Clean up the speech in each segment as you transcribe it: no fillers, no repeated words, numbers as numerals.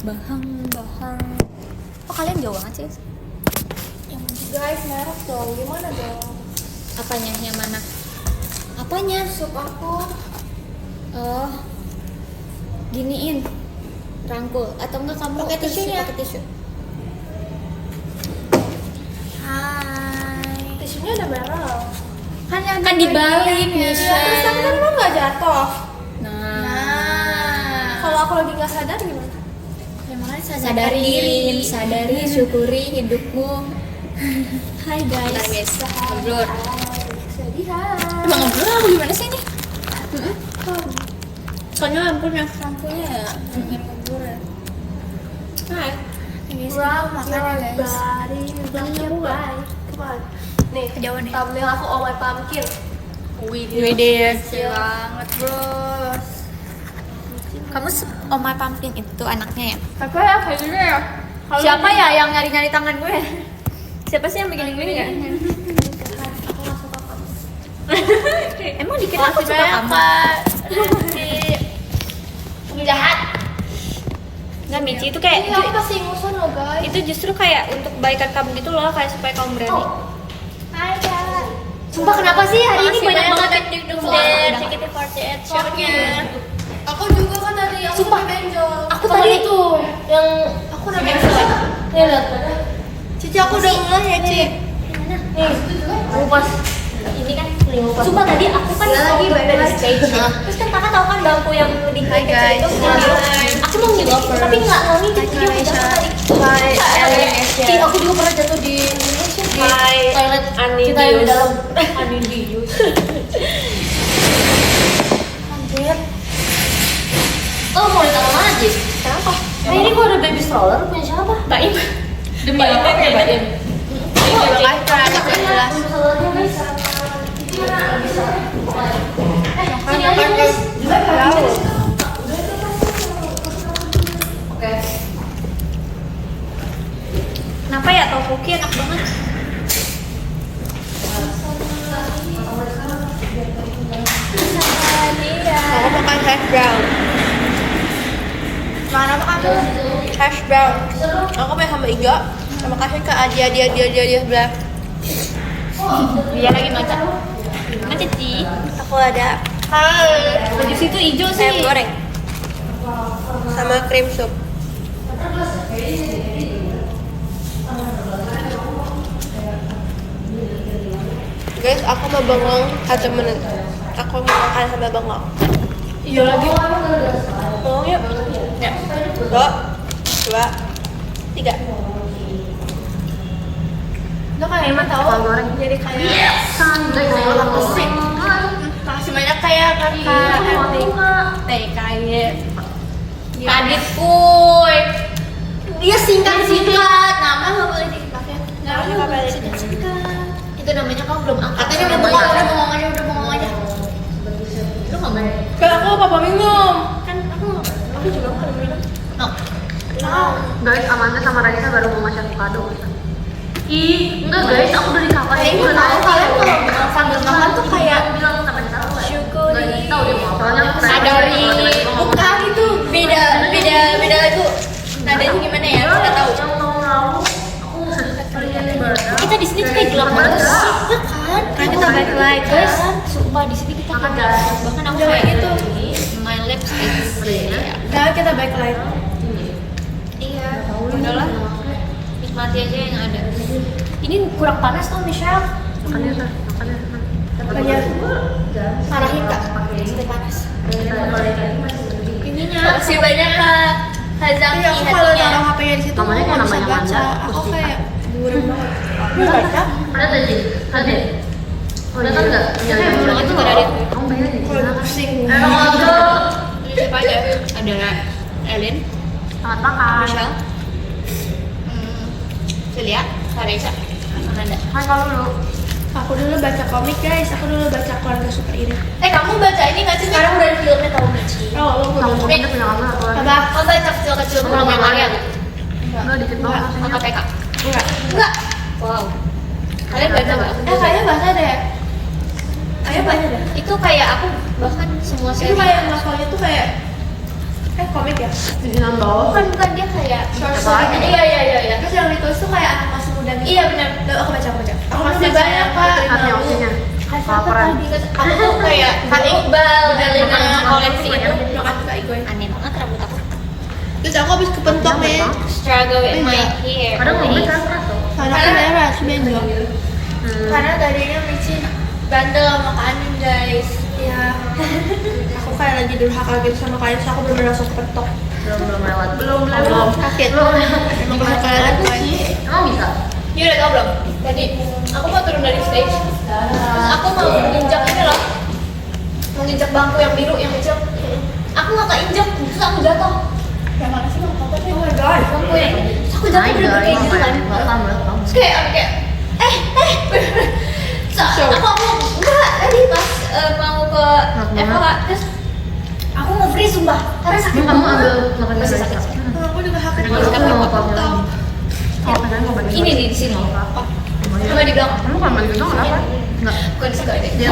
Bahang. Oh kalian jauh banget sih. Yang guys, merek dong. Gimana dong? Apanya? Yang mana? Apanya? Sup aku. Oh, giniin, rangkul atau enggak kamu Pakai tisunya. Pakai tisu. Hai. Tisunya ada merek. Kan dibalik nih. Terus kan lo nggak jatuh. Nah, Kalau aku lagi nggak sadar gimana? ya makanya sadari, syukuri hidupmu. Hai guys. Ngobrol. Jadi hai. Emang ngobrol gimana sih ini? Soalnya lampunya ya, ngobrol ya. Hai. Wow, makan ya guys. Bye. Come on. Nih, Kejauhan nih. thumbnail aku Oh My Pumpkin. Wede banget bros. Kamu Oma Pumpkin itu anaknya ya? Apa ya kayak gini ya? Siapa ya yang nyari-nyari tangan gue? Siapa sih yang bikin gini ya? Aku nggak suka kamu. Emang dikira aku suka kamu? Jahat. Nggak, Michi itu kayak Ini aku kasih ingusan loh guys. itu justru kayak untuk kebaikan kamu gitu loh, kayak supaya kamu berani. Hai guys. Sumpah kenapa sih hari ini banyak banget yang deg-degan. JKT48 shotnya? Aku juga kan tadi aku Sumpah. pakai benjol. Aku tadi itu yang Aku udah benjol. ya lihat. Cici aku udah mulai ya Ci. Nih, ngupas. Ini kan ngupas. Sumpah tadi aku kan lagi dari stage. Terus kan kakak tahu kan bangku yang di Hai, guys. itu. Hai. Aku mau nyelok, tapi nggak mau nih jadi aku jatuh tadi. Hai, Ci, aku juga pernah jatuh di Indonesia di Hai, toilet Anidius. kita yang di dalam Anidius. Anjir. Oh, mau ditolong mana, Ci? Kenapa? Nah, ini kok ada baby stroller punya siapa? Baim. Demi Baim apa ya, Baim? Terima kasih Kak, jelas. Oke. Kenapa ya topoki enak banget? Aku makan hash brown. Makan apa kamu? Hash brown. Aku main sama Iga. Terima kasih ke Adia sebelah. Dia lagi maca. Maca, Ci. Aku ada. Hai. Di situ hijau sih. Ayam goreng. Sama cream soup. Guys, aku mau bengong 1 menit. Aku mau makan sama bengong. Iya lagi. Bengong yuk. Ya. 2, 3. Lo kayak emang tahu goreng. Jadi kayak Makasih banyak kayak kakak TKY Adit kuy. Dia singkat nama nggak boleh dipakai. Namanya apa tadi? Singkat. Itu namanya kamu belum angkat. Katanya udah bengong aja. Lu nggak mau? Kan aku papa minum. Kan aku juga mau minum. Guys, Amanda sama Raisa baru mau ngasih aku kado. Ih, enggak guys, aku udah di kamar. Kayaknya Udah tahu kalian kalau tahu. sambil makan tuh kayak bilang sampai tahu ya. Syukuri. Nggak tahu dia mau. Soalnya aku Sadari. bukan itu Beda lagu. Nadanya gimana ya? Kita tahu. Yang mau aku sering ibadah. Kita di sini kayak gelap banget sih. Ya kan? Kan kita backlight guys. Sumpah di sini kita Makan, gelap. guys. Bahkan aku Jangan kayak gitu. My lips is nah kita backlight. iya. Udahlah. Nikmati aja yang ada. Ini kurang panas tuh Michelle. Makannya tuh, makannya. Makanya marahin kak. Sudah panas. Ininya. Masih banyak Kak. Hazaki Iya, aku kalau hatinya. taruh HP-nya di situ aku Namanya nggak bisa namanya baca. Amanda, Aku terus kayak buram banget. Baca? Ada tadi, tadi. Oh, datang nggak? Iya, itu nggak ada. Kamu bayar di Kalau sana. pusing. Ini siapa aja? Ada Elin, Selamat makan. Michelle, Celia, Raisa, Amanda. Hai kamu dulu. Aku dulu baca komik guys. Aku dulu baca keluarga super ini. Kamu baca ini nggak sih? Sekarang udah ada filmnya tahu Michi. Oh, lo Kamu belum. komiknya punya kamu atau lagi? Apa? Kamu baca kecil-kecil belum yang Maria nggak? Enggak, dikit banget Oh, rasanya. KPK. Enggak. Enggak. Wow. Kalian baca nggak? Kayaknya baca deh. Kayaknya baca deh. Itu kayak aku bahkan semua Itu seri. kayak novelnya tuh kayak Komik ya? Bikinan bawah. Bukan dia kayak Short Apa story. lagi? Iya. Terus yang ditulis tuh kayak anak masih muda gitu. Iya benar. Tuh, aku baca. Aku Masih belum baca banyak, yang Kak. Putri Hati Malu. opsinya. Apa Laparan. tadi? Aku tuh kayak Kak Iqbal, Elena bukan. koleksi itu. Makasih Kak Igoy. Aneh banget rambut aku. Terus aku habis kepentok nih. Struggle with my hair. Kadang ngomongnya keras tuh. Karena aku merah, si benjol. Karena tadinya Michi bandel sama Kak Anin guys. Iya. Aku kayak lagi durhaka gitu sama kalian, terus aku bener-bener langsung kepentok. Belum lewat. Belum. Kaget. Belum lewat. Emang kalau kalian sih. Emang bisa? Dia udah tau belum? Tadi aku mau turun dari stage. Terus aku mau injak ini loh. Mau injak bangku yang biru yang kecil. Aku nggak keinjak, terus aku jatuh. Yang mana sih bang? Oh my god. Bangku yang ini. Terus aku jatuh bener-bener kayak gitu kan. Welcome. Terus kayak aku kayak aku enggak tadi pas mau ke FH terus aku nge-freeze sumpah karena sakit Kamu ambil banget. makan Masih dulu. sakit. Aku juga sakit. Kalau aku mau apa lagi? Oh, kadang mau bagi. Ini di sini. Apa? Coba di belakang. Kamu kan bagi dong apa? Enggak. Bukan di situ aja. Dia.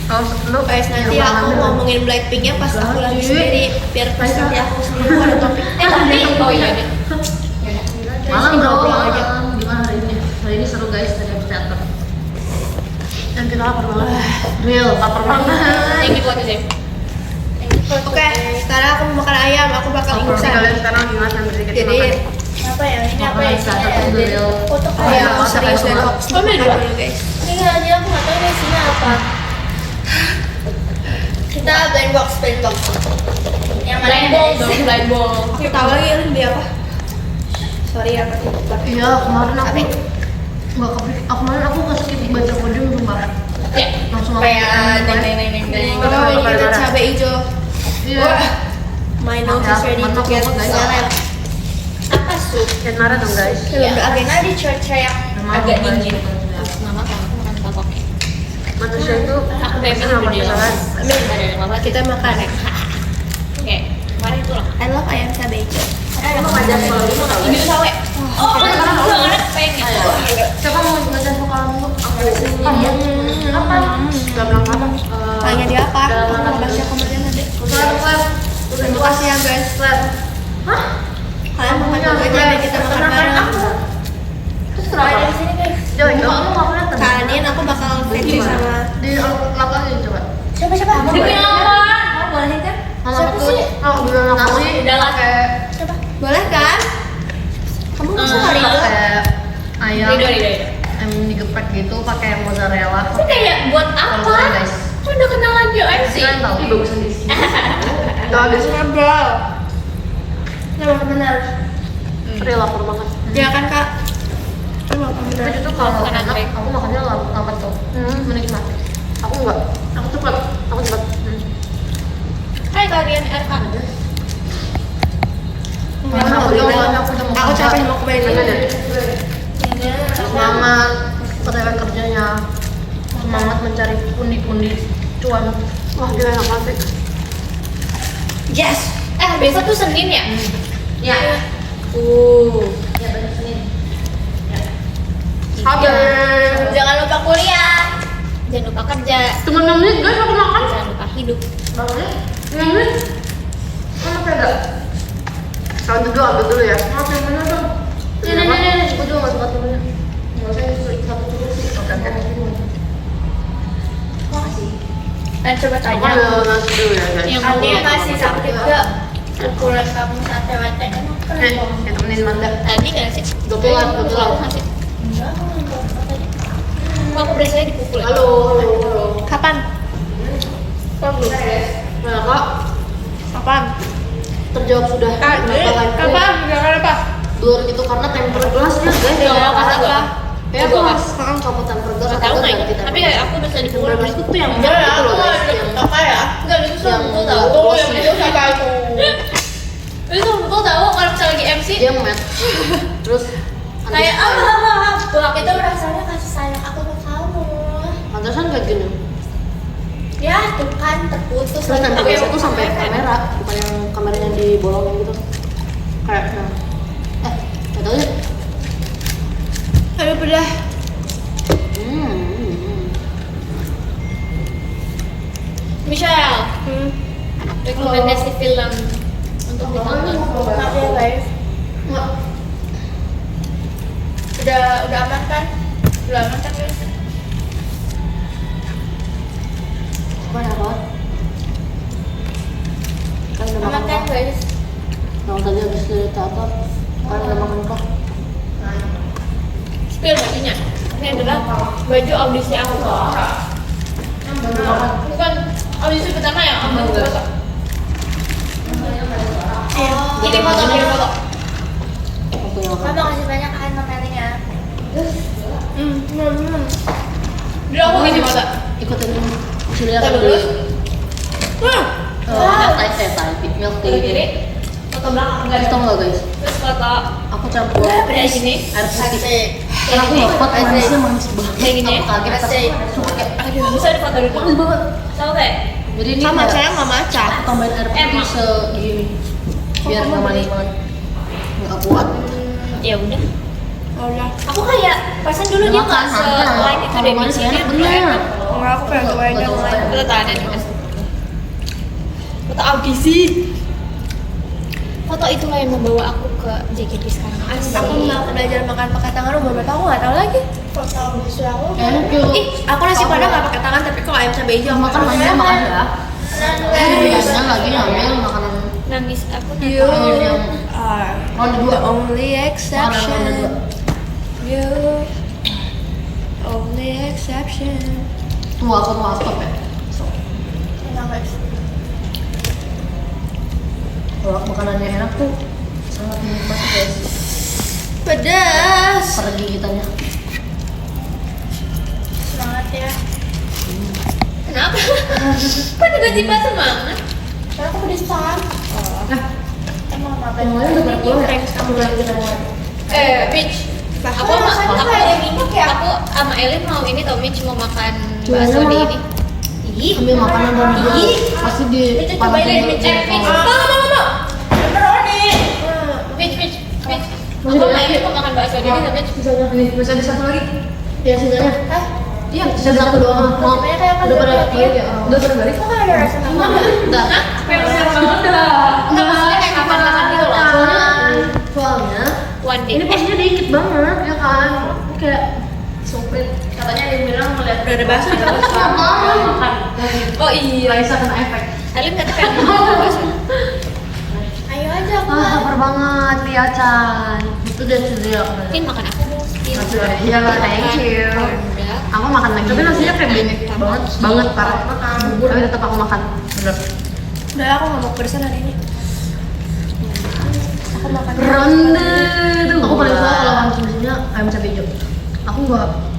Kalau lu Guys, nanti aku ngomongin Blackpinknya pas aku lagi sendiri, biar pas nanti aku sendiri ada topik. Tapi oh iya deh. malam Sini bro, ngobrol aja. gimana hari ini? Hari ini seru guys, tadi habis teater. Dan kita lapar banget. Real, lapar banget. Thank you for today. Oke, sekarang aku mau makan ayam, aku bakal Kalau ingusan. kalian sekarang gimana yang berdiri kita Jadi, makan? Apa ya? Ini apa Makan ya? teater tuh real. Foto ayam Iya, aku serius ayam. dan hoax. Kamu Makan dua? dulu guys. Ini aja aku nggak tahu ini isinya apa. Kita blind box. Yang mana yang blind box. Aku tahu lagi ini dia apa? Sorry ya, tapi Iya, kemarin aku nggak kepikir. Kemarin aku nggak skip baca podium sumpah. Ya. Langsung Kayak deng. kalau ini kita cabai hijau. Iya. Wah, my nose is ready to get salad. Apa sup? Jangan marah dong guys. Belum ada agenda. Karena di cuaca yang agak dingin. Mama kan aku makan papok. Manusia itu Aku pengen nggak pakai video. salad. Amin. Ada mama Kita makan ya. Oke. Kemarin itu lah. I love ayam cabai hijau. Ada mau ngajak kalau dulu makan ini sawe. Oh, banget pengen. Siapa mau baca vokal dulu? Aku. Apa? Gak bilang apa? Tanya dia apa? Dalam Aku mau mana baca dulu? komennya nanti. Slap. Terima kasih ya guys. Hah? Kalian makan dulu aja biar kita makan bareng. Terus Main kenapa? di sini guys. Jangan, kamu nggak kelihatan. Kalian aku bakal friendly sama. Di lapangan coba. Siapa? Demi apa? Kamu boleh kan? Mama Siapa aku, sih? aku bilang aku sih Udah lah. pakai Siapa? Boleh kan? Kamu bisa kali ya? pakai ayam Rido. yang digeprek gitu, pakai mozzarella. Itu kayak buat Kalau apa? boleh, guys. Kan udah kenalan dia sih. Kalian tahu? Ih, bagusan di sini. Gak ada ngobrol. Nah, benar. Real lapar banget. Ya kan kak? Emang Tapi benar. itu kalau Makanan enak, baik. aku makannya lambat tuh. Menikmati. Aku enggak. Aku cepat. Aku cepat. Hai kalian RK. Aku capek mau ke Bali. Semangat perjalanan kerjanya. Semangat mencari pundi-pundi cuan. Wah, dia enak banget. Yes. Besok tuh Senin ya? Ya. Ya, benar Senin. Sabar. Jangan lupa kuliah. Jangan lupa kerja. Cuma 6 menit guys, aku makan. Jangan lupa hidup. Bangunnya 6 menit. Mana peda? Kalau dulu ambil dulu ya. Maaf yang mana dong? Ini. Aku juga nggak suka temennya. Nggak usah satu cukup sih. Oke. Makasih. Dan coba Aku tanya. ambil nasi dulu ya guys. Yang adanya masih sakit gak? Pukulan kamu sate-wate. Ya temenin Manda. Tadi gak sih? Kebetulan. Masih. Enggak, aku nggak apa-apa tadi. Aku biasanya dipukul ya? Halo. Kapan? Nah, Kak. Kapan? Terjawab sudah. Kapan? Jangan apa? Blur gitu karena temper glassnya guys. Nggak apa-apa, nggak apa-apa. Ya aku sekarang copot temper glass. Gak tau nggak ya? Tapi kayak aku bisa dipukul. temper glass itu yang Enggak, merah gitu aku loh guys. nggak Yang Apa ya? Enggak, itu Yang aku tahu. glossy. Yang itu siapa aku? Itu aku tahu kalau misalnya lagi MC dia matte. Terus kayak buat itu rasanya kasih sayang aku ke kamu. pantasan kayak gini. Ya tuh kan terputus. Terus temper glass itu sampai kamera, bukan yang kameranya dibolongin gitu. Kayak nggak tahu ya. Aduh pedah. Hmm. Michelle, ditonton. Maaf ya guys. Enggak. Udah aman kan? Udah aman kan guys? Mana Rod? Kan udah Aman makan kan kok. guys? Yang tadi habis dari teater. Kan udah makan kok. Spill bajunya. Ini adalah baju audisi aku. Bukan audisi pertama ya, audisi foto. Ini foto, ini foto. Aku yang makan. Mama kasih banyak kan materinya. Dulu aku gini foto. Ikutin sini ya Kita kan lurus. milk tea tadi. Milk tea Kiri. Foto belakang enggak Guys, tau nggak guys? Terus foto Aku campur kayak gini. air putih. Karena aku nggak kuat manisnya manis banget. Kayak gini. Aku kaget pas suka kayak Aduh, bisa di foto dulu. manis banget. Sama kayak. Jadi ini Sama kayak saya nggak maca. aku tambahin air putih Emang. segini biar nggak manis banget. Nggak kuat. Ya udah. Udah. Aku kayak perasaan dulu dia nggak selain itu Kalau deh manis bijinya. enak bener. Enggak, aku pengen cobain yang lain. Foto ada nih mas. Foto audisi. Foto itulah yang membawa aku ke JKT sekarang. Aku mau belajar makan pakai tangan umur berapa aku nggak tahu lagi. Foto audisi aku. Enak yuk. Ih, aku nasi padang nggak pakai tangan tapi kok ayam cabai hijau Makan aja makan ya. Biasanya lagi ngambil makanan Nangis aku You yang are ronde the dua. only Makanan ronde exception. dua. You only exception. Tunggu aku mau stop ya. Kalau makanannya enak tuh sangat menikmati guys. Pedas. Pergi kitanya. semangat ya. Kenapa? Kok tiba-tiba semangat? Karena aku pedesan. Nah, Emang apa? yang lain udah berpulang ya? Kamu lagi kita Mitch. Aku rasanya kayak minyak ya. Aku sama Elin mau ini tau Mitch mau makan Gimana, bakso di Ma? ini. ambil makanan dan dia pasti di Itu cobain deh, Mitch. Mitch. Mitch. Masih Aku banyak main ya? mau makan bakso di ini Mitch. Sisanya nih, masih ada satu lagi. Ya sisanya. Hah? Iya, sisa satu doang. Mau Banyak kayak udah pada kalian balik ya? Udah pada balik? Kok nggak ada rasa minyak? Udah. Spesial banget dah. Enggak maksudnya kayak kapan-kapan gitu loh. Soalnya One day. ini porsinya dikit banget ya kan. Ini kayak sempit. Katanya ada yang bilang melihat Udah ada bakso juga. makan. Oh iya. Raisa kena efek. Elin kata pengen makan bakso. Ayo aja aku. Ah, lapar banget, Lia Chan. Itu dia sendiri aku. Tin makan aku dong. Tin. Iya lah, thank you. Udah. Aku makan lagi. Tapi nasinya kayak banyak banget parah. Tapi tetap aku makan. Bener. Udah aku nggak mau kepedesan hari ini. Aku makan. Ronde. Aku paling suka kalau makan sebenarnya ayam cabai hijau.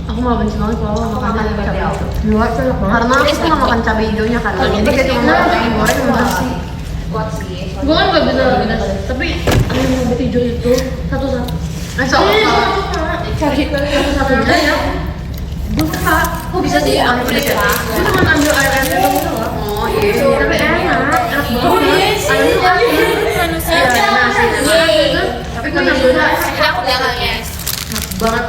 Aku malah benci banget kalau makan ayam cabai hijau. Luar tuh enak banget. Karena aku tuh nggak makan cabai hijaunya kan. Jadi kayak cuma makan ayam goreng sama nasi. Gue kan gak bisa beda, tapi ayam cabai hijau itu satu-satu. Cari satu-satunya ya. Gue suka. Kok bisa sih ayam pedas ya? Gue cuma ambil ayam cabai hijau doang. Oh iya. Tapi enak banget. Ayamnya Manusia. Iya, tapi kalau yang udah Ini aku belakangnya. banget.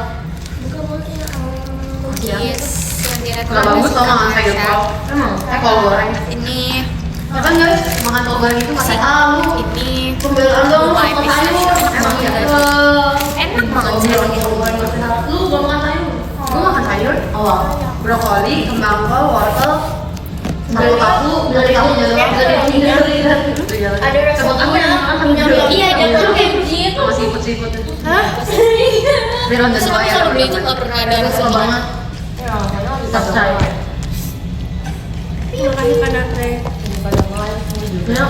Yes. Yang dia Gak bagus tau makan kayak gitu. Emang, kalau goreng. Ini. Ya kan guys, makan kol goreng itu kasih tahu. Ini. Pembelaan dong My sama business. sayur. Emang ya. Enak banget sih. Lu gak makan sayur? Gue makan sayur. Oh, brokoli, kembang kol, wortel, sapu tahu, dari kamu Ada rasa aku yang makan sambil jalan. Iya, dia tuh kayak gitu. Sama siput-siput itu. Hah? Biar ronde Terus dua aku ya. selalu beli itu nggak pernah ada Suka rasanya. banget. Percaya. Makasih Panatre. Ya,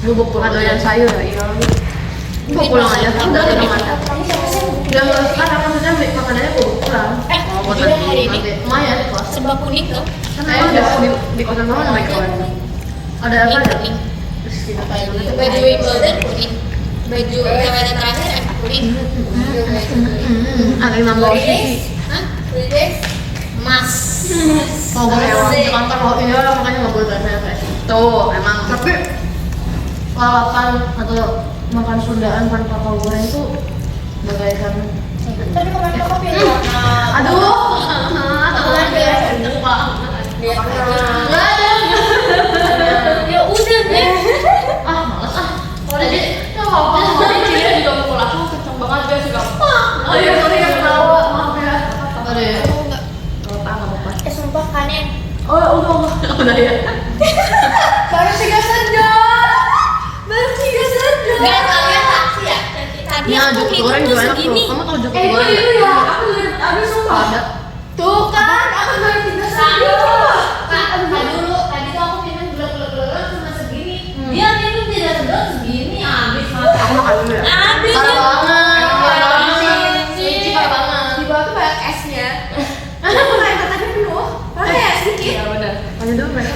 lu bawa pulang doyan sayur ya? Iya. Lu bawa pulang aja, udah ada aja. Udah nggak sekarang maksudnya makanannya bawa pulang. Oh, buat Juga hari ini. lumayan kos. Serba kuning tuh. Kan saya udah di kosan mama sama kawan. Ada apa ada? Kuning. Terus kita kayak gitu. Baju Wimbledon kuning. Baju KWN terakhir kuning. Ada yang nambah sih. Hah? Mas. Oh, boleh ya. Kantor mau ini orang makanya nggak boleh bahasa Inggris. Tuh, emang. Tapi lalapan atau makan Sundaan tanpa kol goreng itu bagaikan. Tadi kemarin aku pilih warna. Aduh. Ya udah deh. Ah, males ah. Jadi Udah ya. Baru 3 sendok. Baru 3 sendok. Enggak, kalian taksi ya? Tadi Ini aku joko beli goreng tuh juga enak tuh. segini. Kamu tahu joko Itu goreng? ya, aku lihat abis sumpah. Ada. Tuh kan, aku baru 3 Kak, sendok. Kak, dulu tadi tuh aku minum gula-gula cuma segini. Dia minum tidak sedot segini habis masa. Aku makan dulu ya. Habis Parah ya. banget. Parah Parah banget sih. Michi parah banget. Di bawah tuh banyak esnya. Aku naik katanya penuh. Pakai es sedikit. Iya benar. Lanjut dulu mereka.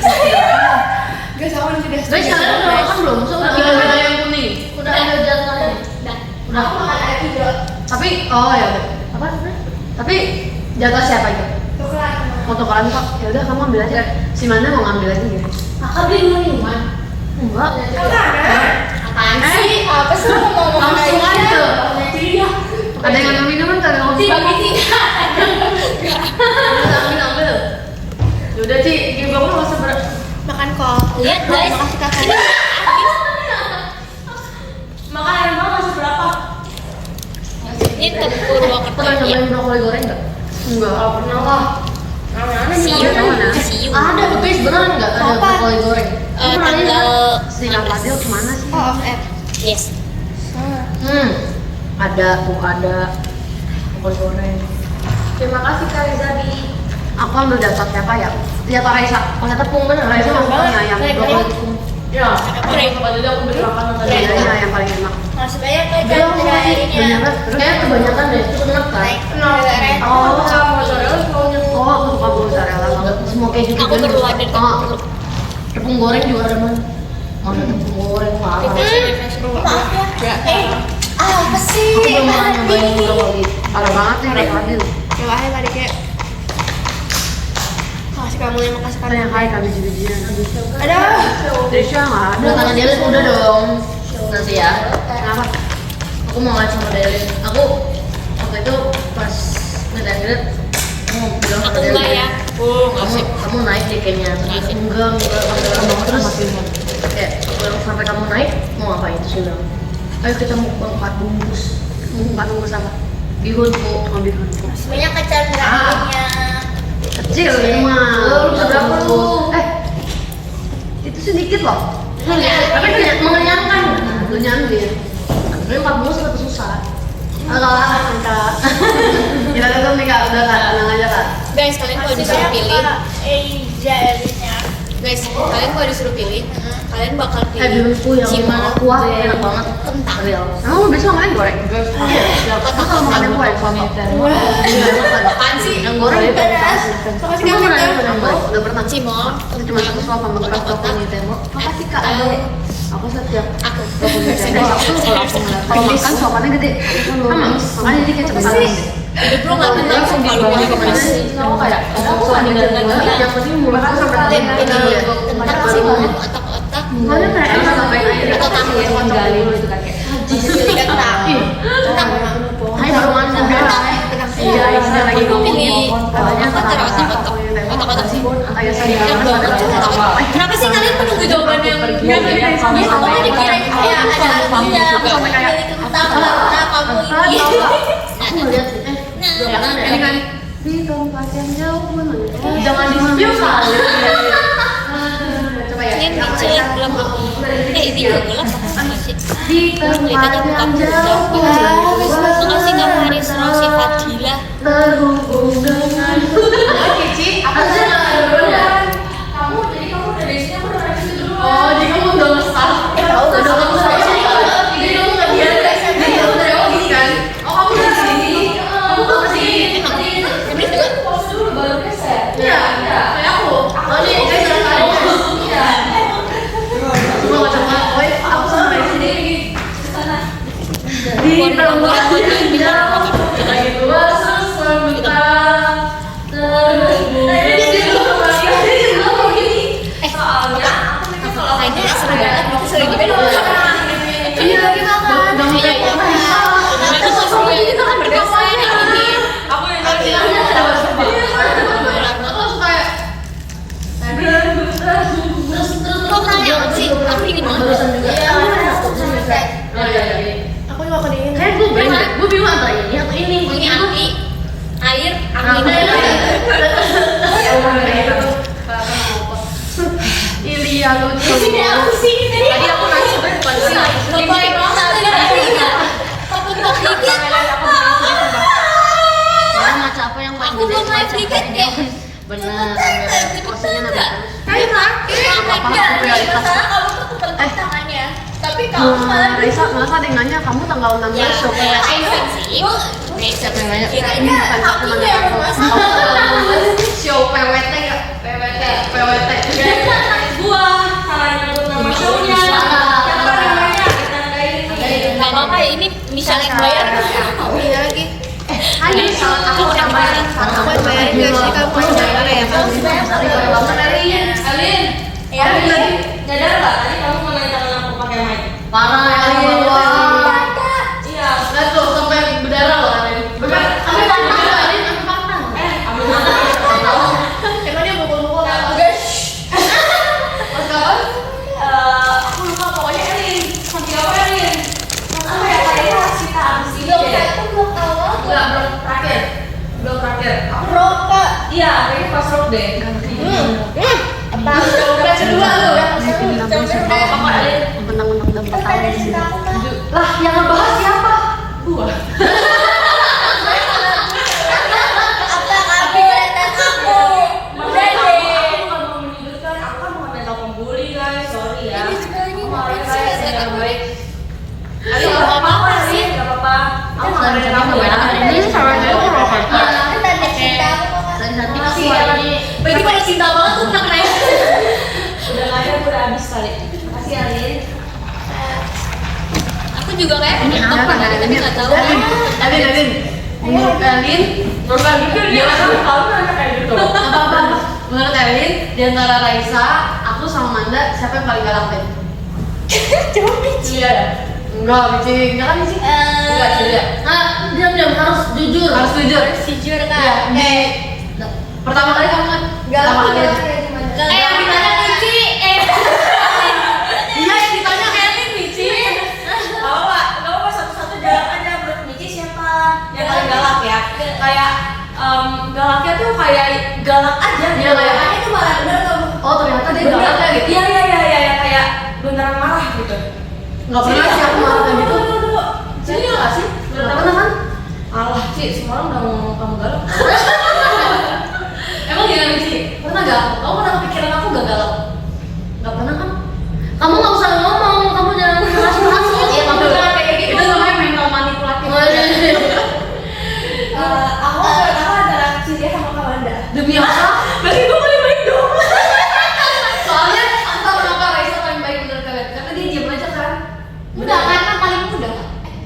Gak sama nih udah. Guys, kalian udah makan belum? Masa udah ada yang kuning? Udah ada jadwalnya. Udah. Udah aku makan air 3. Tapi, oh ya udah. Apa? Tapi jatah siapa itu? Tuh kelar. Foto kalian kok. Ya udah kamu ambil aja. Si Manda mau ngambil aja gitu. Kakak beli minuman. Enggak. Apaan sih? Apa sih lo ngomong Langsung aja. Iya. Ada yang ngambil minuman kalian ngopi. Bagi tiga. Ambil. Ya udah Ci, gini bangun nggak usah berat. Makan kok. Lihat guys. Makasih kakak. Makan air bawang masih berapa? Ini tempur banget Pernah lagi. nyobain brokoli goreng nggak? Enggak. Pernah lah. Siu. Mana? Siu. Ada tuh guys, beneran nggak ada Kapan? brokoli goreng? Tanggal Si Napadil kemana sih? Oh, off air. Yes. Ada tuh ada brokoli goreng. Terima kasih Kak Rizadi. Aku ambil daftar siapa ya? Lihat Raisa, pakai tepung bener. Raisa mau punya ayam brokoli tepung. Ya. Keren. Jadi aku beli makanan tadi ayamnya yang paling enak. Masih banyak Kak Jadi aku masih kebanyakan, kayaknya kebanyakan deh, itu enak kan? Oh, aku suka mozzarella banget. Semua kayak gitu. Aku perlu ada tepung. Tepung goreng juga ada man. Mana tepung goreng parah. Maaf ya. Apa sih? Aku belum pernah nyobain brokoli. Parah banget sih Napadil. Coba aja tadi kayak. Makasih kamu yang makasih Ada yang kayak biji-bijian. Ada. Trisha nggak ada. Tangan dia udah dong. Nanti ya. Kenapa? Aku mau ngajak sama Delin. Aku waktu itu pas ngeliat aku mau bilang Aku sama Delin. enggak ya. Oh, Kamu naik deh kayaknya. Terus Naik. enggak terus kayak kalau sampai kamu naik mau ngapain terus dia bilang ayo kita mau empat bungkus apa bihun bu bihun bu Banyak kecantikannya. kecil ini mah lu seberapa lu itu sedikit loh tapi mengenyangkan mengenyangkan dia tapi 4 bungkus tetap susah agak kak kita tutup nih kak udah kak tenang aja kak Guys, kalian kalau disuruh pilih, guys, kalian kalau disuruh pilih, kalian bakal bihunku pilih yang cima, kuah enak banget kentang. real emang lu bisa makan goreng? iya kalau makan yang goreng Apaan sih? yang goreng itu Makasih Kamu Kak pernah Vita. nyoba? Udah pernah? Cimol, Itu cuma aku suka sama bekas toko di tembok. Makasih kak. Aku setiap Aku. toko di tembok aku tuh kalau aku ngeliat kalau makan sopannya gede. Sama. Makanya jadi kayak cepet banget. hidup lu nggak tenang sumpah lu pilih kemas. Aku kayak aku ada jalan yang penting mulut aku sampai Dan tengah. ini tentang sih mau otak-otak. Mana kayak emang sampai air Atau tahu yang menggali itu kan kayak. Kentang. Tentang. Hai baru mandi. Iya, ini lagi Aku pilih ngomongin. Katanya apa taruh otak-otak. Otak-otak sih. Kayak saya Yang bawa kenapa sih kalian menunggu jawaban yang Iya, pokoknya dikirain kayak ada artinya sampai kayak pilih kentang karena kamu ini. Aku ngeliat sih, ya kan ini kan di tempat yang jauh pun jangan di video kali. Coba ya. Ini kecil belum aku. Ini juga gelap apa sih? Di tempat yang jauh Makasih Kak Haris Rosi Fadila. terhubung dengan. Cici, apa sih? Kamu jadi kamu dari sini aku udah dari situ dulu. Oh, jadi kamu udah ngesal. Tahu udah ngesal. Jadi kamu nggak biasa. Jadi kamu dari awal gini kan? Oh, kamu dari sini. Kamu kok ke sini? Ini juga Pause dulu baru geser. Iya, kayak aku. Oh, ini guys udah tahu. Iya. Cuma macam oi, aku sampai sini. Di tempat yang jauh, lagi luar sebentar. Terhubung. kayaknya seru banget gitu seru juga dong. Iya, kita kan. Udah mulai Itu pas gue itu kan berdosa ini. Aku yang ngerti. aku suka ya. Kok kalian sih? Aku ingin banget. Barusan juga. Aku juga kedingin. Kayak gue bingung antara ini atau ini. Ini api, air, angin. sini aku sini tadi. Tadi aku nanya sebenarnya bukan sini. Baik banget tadi. Takut dikit. Karena maca apa yang paling Aku gede? belum naik dikit ya. Bener, maksudnya nabi terus. Enggak, prioritas? kamu tuh tepuk tangannya. Tapi kamu malah Raisa, malah ada yang nanya kamu tanggal 16 show kayak siapa yang nanya? Kirainnya aku yang bermasalah. Kamu tanggal 16 show PWT nggak? PWT. Gua salah nyebut nama show-nya. Siapa namanya? Kita tandain. Nggak apa-apa, ini misalnya bayar. Ini lagi. Ayo, aku udah bayar. Aku yang bayarin guys, jadi kamu masih bayar ya. Alin, Ya, nyadar nggak tadi kamu mau naik tangan aku pakai mic? Parah ya, Iya. Lihat tuh sampai berdarah loh Arin. Tapi pantang loh Arin, aku pantang. Ambil mana? Emang dia mukul-mukul apa? Guys. Mas kapan? Aku lupa pokoknya Alin. Siapa Alin? Apa ya kayaknya kita abis ini deh. Enggak, belum terakhir. Belum terakhir. Iya, kayaknya pas rock deh. Udah kedua lu. Apa Alin? Mentang-mentang udah 4 tahun di sini. Lah, yang ngebahas siapa? Gua. Tapi kelihatan aku. Udah Aku deh. bukan mau menyudutkan, aku kan bukan mental pembuli guys, sorry ya. Ini juga ini Aku marah ngapain guys, sih? yang baik. Alin, Gak nggak apa-apa apa-apa sih, gak apa-apa. Aku Dan marah jadi kamu ya. kebanyakan ini sama dia tuh rock kan? Dan nanti aku hari ini Bagi pada cinta banget tuh nak naik. Udah lah ya, aku udah habis kali. Makasih Alin. Aku juga kayak ini pengen apa? tapi nggak tahu. Alin. Menurut Alin, Dia kan tahu nanya kayak gitu. apa? Menurut Alin, di antara Raisa, aku sama Manda, siapa yang paling galak deh? Iya ya. Enggak, Bici. Enggak kan Bici? Enggak sih ya. Diam, harus jujur. Harus jujur. Jujur Iya, kan. pertama kali kamu kan? Pertama kali aja. Yang dimana Mici? Iya, yang ditanya Elin, Bici. Gak apa-apa, satu-satu galak aja. Menurut Mici siapa? Yang paling galak ya. Kayak galaknya tuh kayak galak aja. Iya, kayak- itu malah bener tuh. Oh, ternyata dia galak ya gitu. Iya, kayak beneran marah gitu. Enggak pernah sih aku marah kayak gitu. Sini nggak sih? Enggak pernah kan? Allah, Ci, semua orang udah ngomong kamu galak. Emang gimana Bici? Pernah gak? Kamu pernah kepikiran aku gak galak? Gak pernah kan? Kamu gak usah ngomong, kamu jangan ngasih-ngasih. Iya, kamu jangan kayak gitu. Itu namanya mental manipulatif. Aku pertama adalah Cilia sama Kamanda. Demi apa? Berarti gue paling baik dong. Soalnya aku tahu kenapa Raisa paling baik menurut kalian. Karena dia diam aja kan. Enggak, karena paling muda.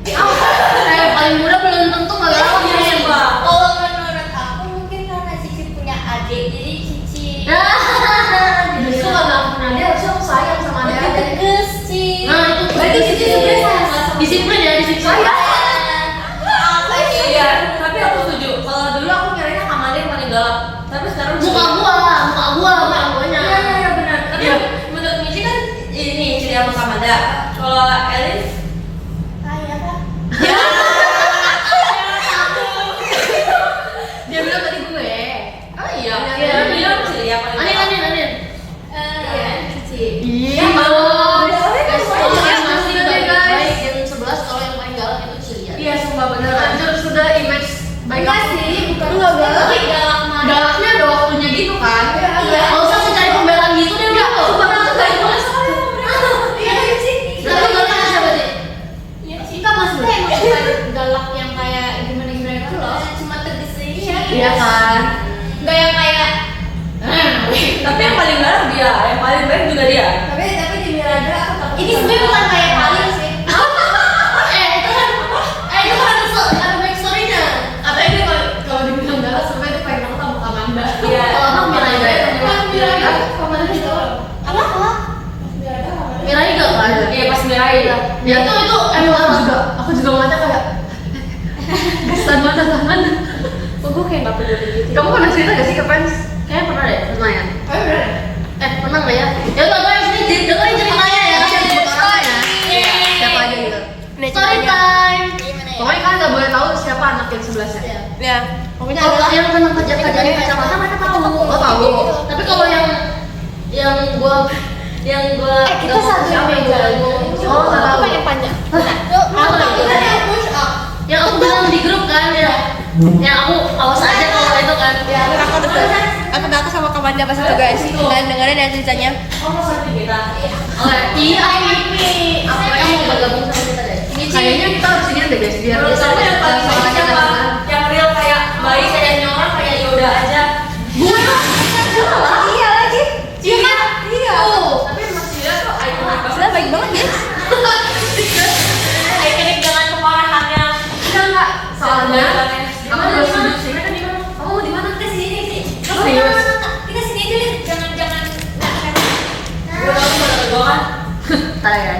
Kayak paling muda belum tentu gak galak. Iya, sumpah. Kalau menurut aku mungkin karena Cici punya adik, jadi Cici Justru karena aku punya dia, harusnya aku sayang sama dia. lebih tegas sih. Nah itu berarti Cici sebenarnya disiplin ya, disiplin saya. Apa sih? Iya, tapi aku setuju. Kalau dulu aku kirain Kamanda yang paling galak. Tapi sekarang Muka guanya. Iya, benar. Tapi Iya. menurut Mici kan ini Cilia sama Kamanda. Kalau Elin Kayak apa? Dia bilang tadi gue. Oh iya, Iya. dia bilang Cilia paling galak. Anin. Iya, Cici. Iya. Guys, kalau yang masih baik yang 11 kalau yang paling galak itu Cilia. Iya, sumpah bener. Hancur sudah image baik Enggak aku. sih, bukan Enggak galak. Tapi galak mah. Galaknya ada waktunya gitu kan? Iya. Nggak usah cari pembelaan gitu deh udah. Sumpah aku baik banget. Iya, Cici. Tapi galaknya siapa sih? Iya, Cici. Kan maksudnya emang bukan galak yang kayak gimana gitu loh. Cuma tegas aja. Iya kan? Enggak yang kayak Tapi yang paling galak dia, yang paling baik juga dia. tapi di Miraga aku takut. Ini sebenarnya bukan kayak paling sih. Itu kan ada backstory-nya. Katanya dia kalau dibilang galak sebenarnya dia pengen aku sama Kamanda. Iya. Kalau aku Miraga. Miraga Kamanda itu. Apa? Miraga kan? Iya, pas Mirai. Ya itu emang aku juga ngeliatnya kayak tahan mana. Kok gue kayak gak peduli gitu. Kamu pernah cerita gak sih ke fans? Kayaknya pernah deh, pernah ya? Pernah nggak ya? Ya udah guys, ini dengerin ceritanya ya. Sebut orangnya. Siapa aja gitu. Story time. Pokoknya kalian nggak boleh tahu siapa anak yang sebelahnya. Ya, pokoknya Kalau ada yang tentang kejadian kacamata mereka tahu. Oh tahu. Tapi kalau yang gua Yang gua Kita satu meja. Oh, nggak tahu. Apa yang panjang? Yuk, Aku tahu. push up. Yang aku bilang di grup kan ya. Yang aku awas aja kalau itu kan. Ya, aku sama Kamanda pas itu guys. Dan dengerin ya ceritanya. Oh, mau seperti kita. Oke, iya ini. Apa yang mau bergabung sama kita deh? Kayaknya kita harus ini deh guys biar Menurut bisa aku yang paling sama baik kita. apa? Yang real kayak baik kayak nyorang kayak Yoda aja. Iya lagi. Iya. Iya. Tapi masih Yoda tuh ikonik banget. Sudah baik banget ya. Ikonik dengan kemarahannya. Enggak, soalnya aku Gimana, udah gimana? setuju sih. Kan di mana? Kamu mau di mana? Kita sini sih. Serius? Kita sini aja deh. Jangan. Gua tahu menurut gua kan. Ntar ya.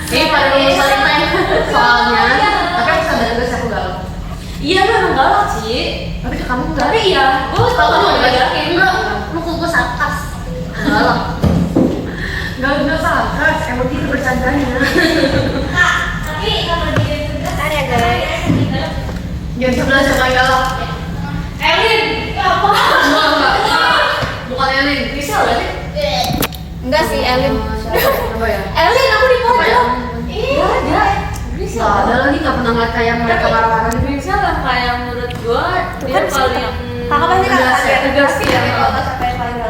Ini pada mau saling tanya soalnya. Tapi aku sadar guys aku galau. Iya lu emang galak sih. Tapi ke kamu enggak. Tapi iya, gua tau kan Kamu gak galakin. enggak. Mukul gue sarkas. Galak. Enggak sarkas. Emang itu bercandanya. Tapi kalau dia itu Bentar ya guys. Jangan sebelah sama yang galak. Elin, apa? Enggak. Bukan Elin. Krisel berarti. enggak sih Elin. Apa ya? Elin aku di pojok. Iya, dia. Nggak ada lagi nggak pernah ngeliat kayak mereka marah-marah gitu. Misal yang kayak menurut gua dia Bukan paling Kakak pasti Tegas kakak ya, tegas ya.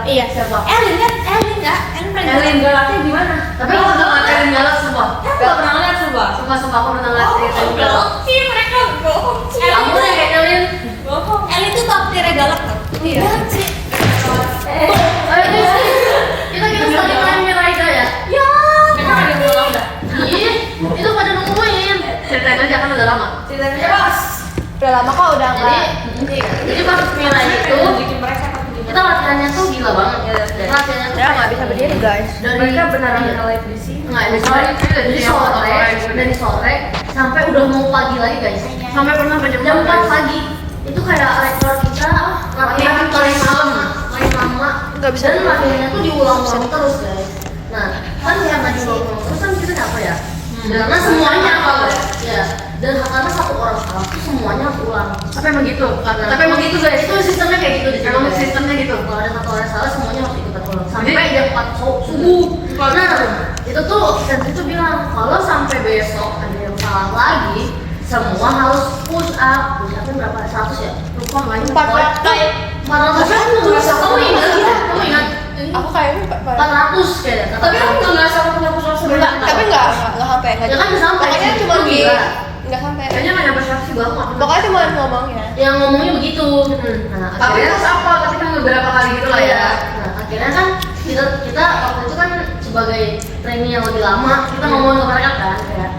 Iya. Siapa? Elin kan? Elin enggak? Elin paling Elin galaknya gimana? Tapi aku udah ngeliat Elin galak sumpah. Gak pernah ngeliat sumpah. Sumpah aku pernah ngeliat Elin galak. bohong sih mereka bohong sih. Kamu deh kayak Elin. Bohong. Elin tuh takdirnya galak tuh. Iya. Galak sih. Kita sekali main Miraida ya. Ya. Mereka ada yang pulang dah. Ih, itu pada nungguin. Ceritain aja kan udah lama. Ceritanya aja pas. Udah lama kok udah Jadi, enggak. jadi pas Miraida itu bikin mereka kita latihannya tuh gila banget. Latihannya tuh Ya nggak bisa berdiri guys. mereka beneran live di sini. Nggak, dari sore sampai udah mau pagi lagi guys. Sampai pernah jam 4 pagi. Itu kayak rekor kita latihan paling lama. Nggak bisa. Dan latihannya tuh diulang-ulang terus guys. Nah, kan yang tadi diulang terus kan kita apa ya? Karena semuanya apa ya? Dan karena satu orang salah tuh semuanya harus ulang. Tapi begitu, tapi begitu guys. Itu sistemnya kayak gitu di sini. Emang sistemnya gitu. Kalau ada satu orang salah semuanya harus ikutan ulang. Sampai jam 4 subuh. Nah, itu tuh Sensei tuh bilang kalau sampai besok ada yang salah lagi, semua harus push up. Push up berapa? 100 ya? Lupa nggak? 400 kan? Kamu ingat? Kamu ingat? Aku kayaknya 400 kayaknya. Tapi aku nggak ngerasa punya push up enggak, sebenarnya. tapi enggak sampai enggak. Ya kan nggak sampai. Pokoknya cuma Itu di gila. enggak sampai. Kayaknya nggak nyampe 100 juga aku nggak pernah. Pokoknya cuma ngomongnya. Yang ngomongnya begitu. Nah, Tapi akhirnya terus apa? Tapi kan beberapa kali gitu lah ya. Nah, akhirnya kan kita waktu itu kan sebagai trainee yang lebih lama, kita ngomong ke mereka kan kayak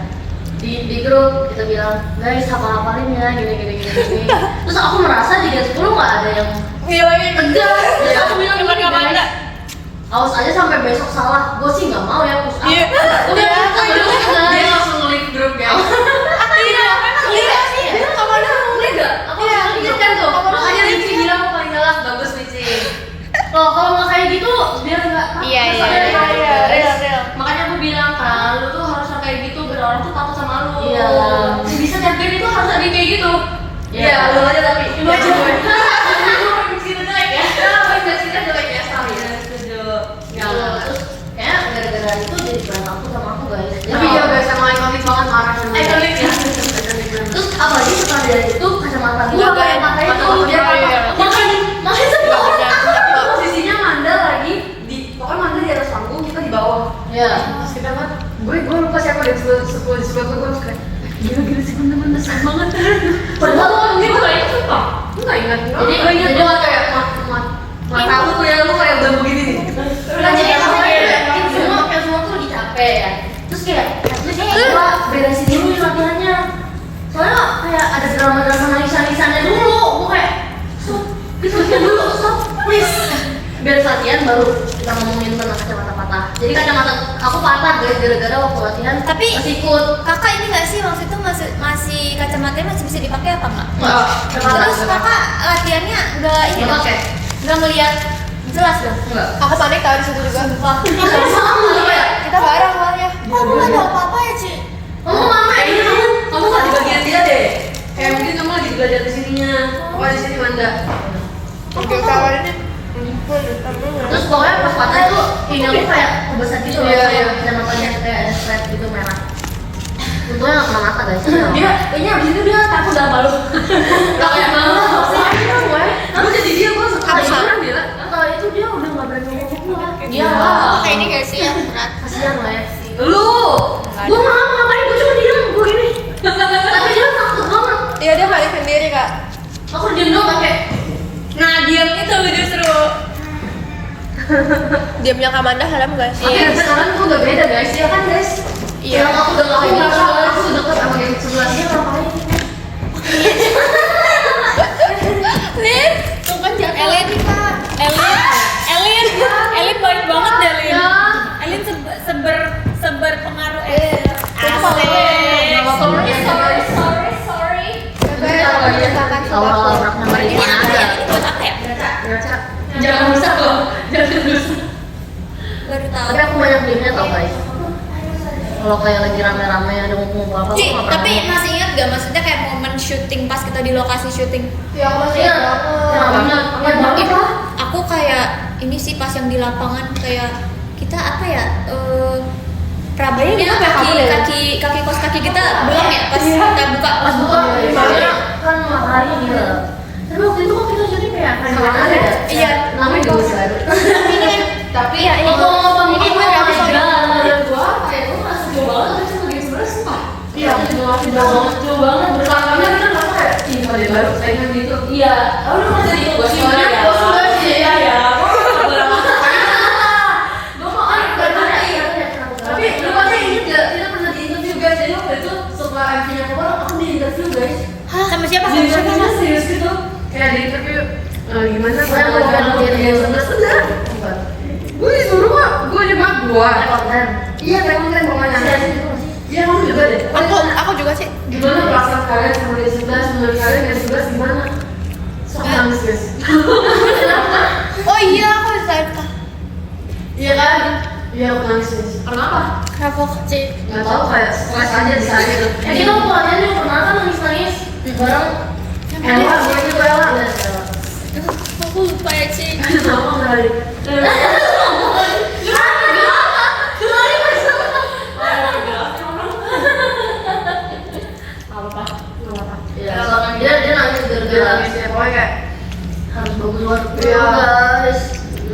di grup kita bilang, guys hafalin ya gini. Terus aku merasa di G10 nggak ada yang Ngilangin tegas. Jadi aku bilang Cuman gini, nggak guys, ada. awas aja sampai besok salah. Gue sih nggak mau ya push up. Iya. Udah, Iya. Dia langsung nge-link grup ya. Iya, iya. Dia kamarnya Boleh nggak? Aku Iya, harus ingat kan tuh. kamu Makanya harus Rifki bilang aku paling galak, bagus Rifki. Kalau nggak kayak gitu, biar nggak. Iya, terus iya, ada yang iya, takut, iya, guys. real. Makanya aku bilang kan, lu tuh harus kayak gitu biar orang tuh takut sama lu. Iya. Bisa champion itu harus ada yang kayak gitu. Iya, lu aja tapi. Lu aja. Kita jelek ya. Kita jelek ya sekali ya. Setuju. Ya, terus kayak gara-gara itu jadi kurang takut sama aku guys. Tapi dia guys sama ikonik banget marah sama dia. Ikonik ya. Terus apalagi setelah dari itu kacamata Iya, gua kayak pakai itu dia iya. makanya sebelum Posisinya Manda lagi di pokoknya Manda di atas panggung, kita di bawah. ya. Terus kita kan, gue lupa siapa di sebelah gue kayak gila sih bener-bener serem banget. Padahal Padahal gitu kayaknya sumpah. Lu nggak ingat? Jadi gue ingat jadi banget kayak mata lu tuh ya lu kayak udah begini nih. Nah, jadi kayak semua tuh lagi capek ya. Terus kayak gua beresin dulu nih latihannya. Soalnya kayak ada drama-drama nangis-nangisannya dulu. Gua kayak stop, ditulisnya dulu, stop, please. Biar latihan baru kita ngomongin tentang kacamata patah. Jadi kacamata aku patah guys gara-gara waktu latihan Tapi- masih ikut. Kakak ini nggak sih waktu itu masih kacamatanya masih bisa dipakai apa enggak? Enggak, Terus kakak latihannya nggak ini Nggak dong? pakai. Nggak ngeliat jelas dong? Enggak. Aku panik tau di situ juga. Sama ya. Kita bareng soalnya. Kamu nggak tahu apa-apa ya Ci? Kamu mana ini Kamu nggak di bagian dia deh. Kayak mungkin kamu lagi belajar di sininya. Pokoknya di sini Manda. Oke, kawan ini. Terus pokoknya pas patah itu ini aku kayak kebesaran gitu loh. Bisa matanya kayak ada stripe gitu merah. Untungnya nggak kena mata guys. Dia, kayaknya abis itu dia takut sama lu. Gak kayak malu. Aku jadi dia, gue suka orang dia. Kalau itu dia udah nggak berani ngomong. Iya lah. Kayak ini gak sih yang berat? Kasihan lah ya. Lu, Gue nggak ngapain, gue cuma diam, gue gini. Tapi dia takut banget. Iya dia paling sendiri kak. Aku diam doang kayak. nah diam itu justru. Diamnya Kamanda helm guys. Tapi sekarang tuh udah beda guys, ya kan guys? Iya. Yang aku udah nggak kayak gitu, aku udah deket sama yang sebelahnya ngapain? Lin, tuh kan jatuh. Elin baik banget deh Lin. Ya. Elin seber pengaruh Sorry. Awal-awal nomor ini ada. Buat apa ya? Ngaca. Jangan rusak loh. Jangan rusak. Baru tahu. Tapi aku banyak belinya tau guys. Kalau kayak lagi rame-rame ada ngumpul apa Ci, aku nggak tapi pernah. masih ingat gak maksudnya kayak momen syuting pas kita di lokasi syuting? Iya masih Iya. ada. Iya banget Itu lah. aku kayak ini sih pas yang di lapangan kayak kita apa ya? Prabayanya kaki kos kaki kita belum ya pas kita buka. Pas buka soalnya kan matahari gila. Tapi waktu itu kok kita jadi kayak sama ada ya? Iya. Namanya juga masih baru. Tapi ya ini Ngomong-ngomong ini gue yang Gua kayak gue merasa jauh banget tapi cuma di sebelah sumpah. Iya, aku juga masih banget. Jauh banget. Berkali-kali kita ngerasa kayak ih pada baru saingan gitu. Iya, lu masih di gua sih ya. Gua sudah sih. Iya ya. Gue mau anak bertanya iya. Tapi lu pasti inget gak? Kita pernah di interview guys. Jadi waktu itu setelah MC-nya keluar, aku di interview guys. sama siapa? Serius gitu. Kayak di interview gimana? Gue yang mau dia sebelah sebelah. Gue disuruh kok. Gue juga gua. Iya, konten pokoknya. Iya, kamu juga deh. Aku juga sih. Gimana perasaan kalian sama dia sebelah, menurut kalian dia sebelah gimana? Sok nangis guys. Oh iya aku ditanya. Iya kan? Iya aku nangis guys. Kenapa? Aku kecil. Gak tau kayak stres aja di sana gitu. Kita waktu latihan juga pernah kan nangis-nangis bareng Ella, gue juga Ella. Aku lupa ya Ci. Sama kali. Iya, dia nangis gara-gara nangis ya pokoknya kayak harus bagus banget guys.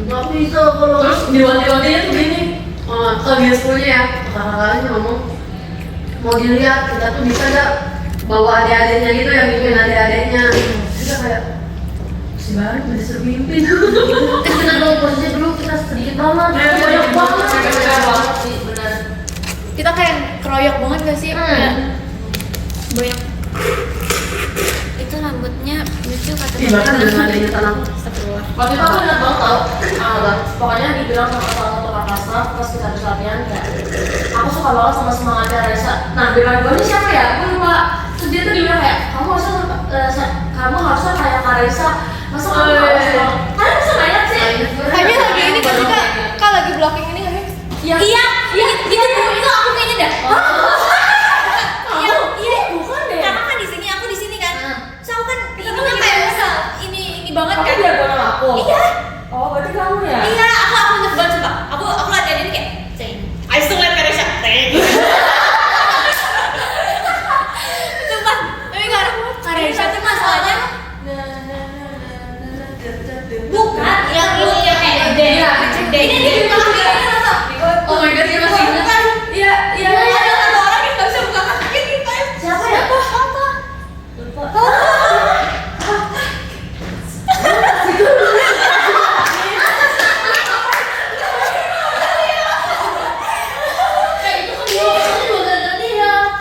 Gak bisa kalau Terus diwanti-wantinya tuh gini. dia sekolahnya ya, kakak-kakaknya ngomong mau dilihat kita tuh bisa gak bawa adik-adiknya gitu yang mimpin adik-adiknya. Kita kayak si baru udah disuruh mimpin. Kita dong posisi dulu kita sedikit banget, banyak banget. Sih, benar. Kita kayak keroyok banget gak sih? Kayak banyak. Itu rambutnya lucu kata Ih, bahkan dengan adanya tanah. Astagfirullah. Waktu itu aku ingat banget tau. Pokoknya dibilang sama salah satu kakak staff pas kita habis latihan kayak aku suka banget sama semangatnya Raisa. Nah, bilang gue ini siapa ya? Gue lupa. Terus dia tuh bilang kayak kamu harusnya kayak Kak Raisa. Masa kamu harus kalian bisa banyak sih. Kayaknya lagi ini kan kita kan lagi blocking ini kan? Iya, itu aku kayaknya dah. Iya, bukan deh. karena kan di sini, aku di sini kan. So aku kan ininya kayak misal ini banget Kamu kan. dia bukan aku. Iya, Oh, berarti kamu ya? iya, aku inget banget sumpah. Aku latihan ini kayak, ceng. I still like Karisha, ceng. Sumpah, tapi karena Karisha tuh masalahnya bukan yang ini yang kayak ini bukan Oh my god, dia masih ingat. Iya, iya. ada satu orang yang nggak bisa buka kaki kita. Siapa ya? Apa? Lupa.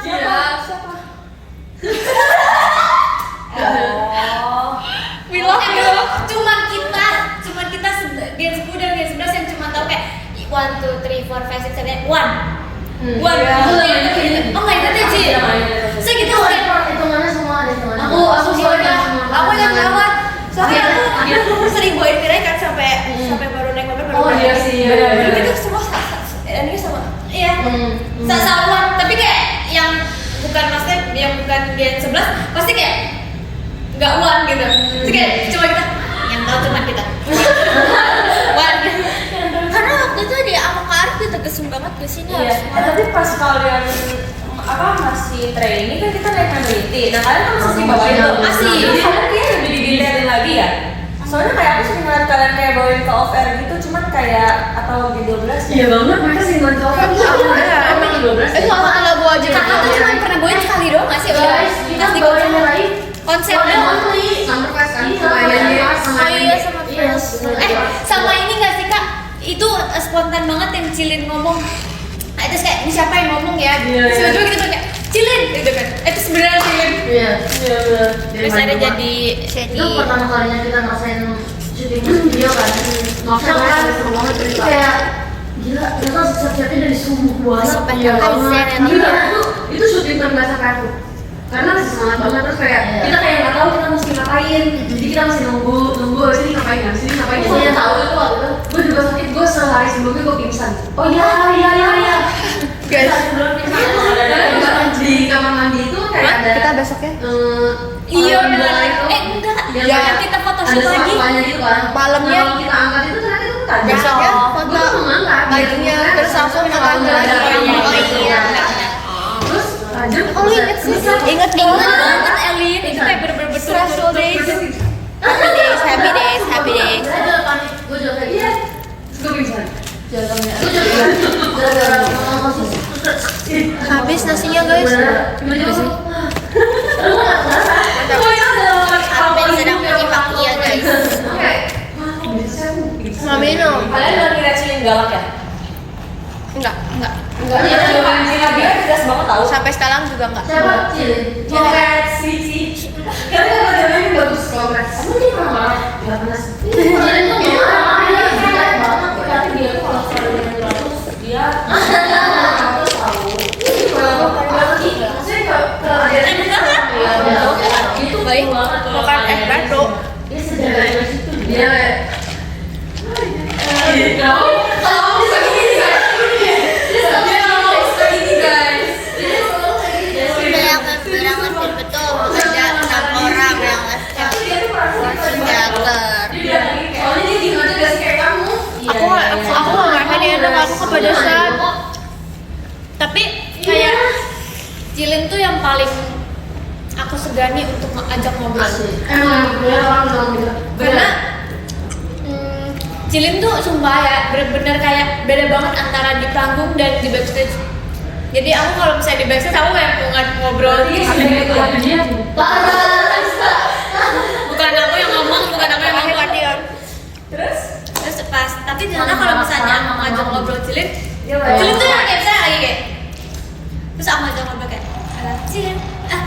Siapa? Oh. We love you. Cuman kita Gen 10 dan Gen 11 yang cuma tahu kayak 1, 2, 3, 4, 5, 6, 7, 1. One. Oh nggak ingat ya Ci? Saya gitu Hitungannya semua ada hitungannya. Aku soalnya aku yang lewat. Soalnya aku sering bawain Mirai kan sampai baru naik mobil baru. Oh iya sih. Jadi itu semua ini sama. iya. Sama, tapi kayak yang bukan maksudnya yang bukan Gen 11 pasti kayak nggak one gitu. Jadi kayak cuma kita yang tahu teman kita. Wan. Karena waktu itu dia sama Kak Arif kita kesem banget ke sini Iya. harus Tapi pas kalian masih training kan kita naik meneliti. Nah kalian kan masih bawain tuh. Masih. Jadi kalian kayak lebih didetailin lagi ya. Soalnya kayak aku sering ngeliat kalian kayak bawain ke off air gitu, cuman kayak atau di 12 Iya banget, mereka sih buat cover. Emang di 12 itu sama lagu aja. Kakak tuh cuma pernah bawain sekali doang nggak sih? Pas di konser doang. Summer Fest kan? Oh iya sama Friends. Sama ini nggak sih Kak? Itu spontan banget yang Cilin ngomong. Terus kayak ini siapa yang ngomong ya? Terus tiba-tiba kita tuh kayak Cilin gitu kan. Itu sebenarnya Cilin. Iya. Terus ada jadi Itu pertama kalinya kita ngerasain syuting video kan. Maksudnya kan banget itu kayak gila, kita siap-siapnya dari subuh banget. Iya banget. Gila, itu syuting terbiasa kayak aku. Karena masih semangat banget, terus kayak kita kayak nggak tahu kita mesti ngapain. Jadi kita masih nunggu abis ini ngapain, abis ini ngapain. Saya tahu itu waktu itu gue juga sakit, gue sehari sebelumnya gue pingsan. Oh iya. Guys, sebelum pingsan di kamar mandi itu kayak ada kita besoknya? Iya, benar. itu. Enggak. Ya, Yang kita photoshoot ada lagi. sampahnya gitu kan. Malamnya. Kalau kita angkat itu ternyata itu tajam. Besoknya foto Gue tuh mengangkat. bajunya, terus langsung ke tangga lagi. Oh iya. Terus tajam. Oh inget sih. Ingat banget Elin. Itu kayak bener-bener stressful days. Happy days. Saya juga panik. Gue juga kayak iya. Gue pingsan. Gue juga gara-gara Habis nasinya guys. Arben sedang menyimak dia guys. Mami minum. Kalian udah ngira Cilin galak ya? Enggak. Iya, dia tegas banget tahu. Sampai sekarang juga enggak. Siapa? Cilin. Congrats, Cici. Kalian kalau jalan ini bagus kongres. Emang dia pernah marah? Gak pernah sih. Cilin tuh gimana? Dia jelek banget. Tapi dia tuh kalau selalu yang 100 dia tahu. Maksudnya kalau ada Itu Baik. banget kalau Bukan kalian bro. dia sejarah itu dia Yang bilang betul ada 6 orang yang aku nggak makan ya, aku kepedesan. Tapi kayak Cilin tuh yang paling aku segani untuk ajak ngobrol. emang dia orang bilang gitu. Karena Cilin tuh sumpah ya bener-bener kayak beda banget antara di panggung dan di backstage. Jadi aku kalau misalnya di backstage aku kayak ngobrol bukan aku yang ngomong Terus? terus pas tapi ternyata kalau misalnya aku ngajak ngobrol Cilin tuh yang kayak misalnya lagi kayak terus aku ngajak ngobrol kayak Cilin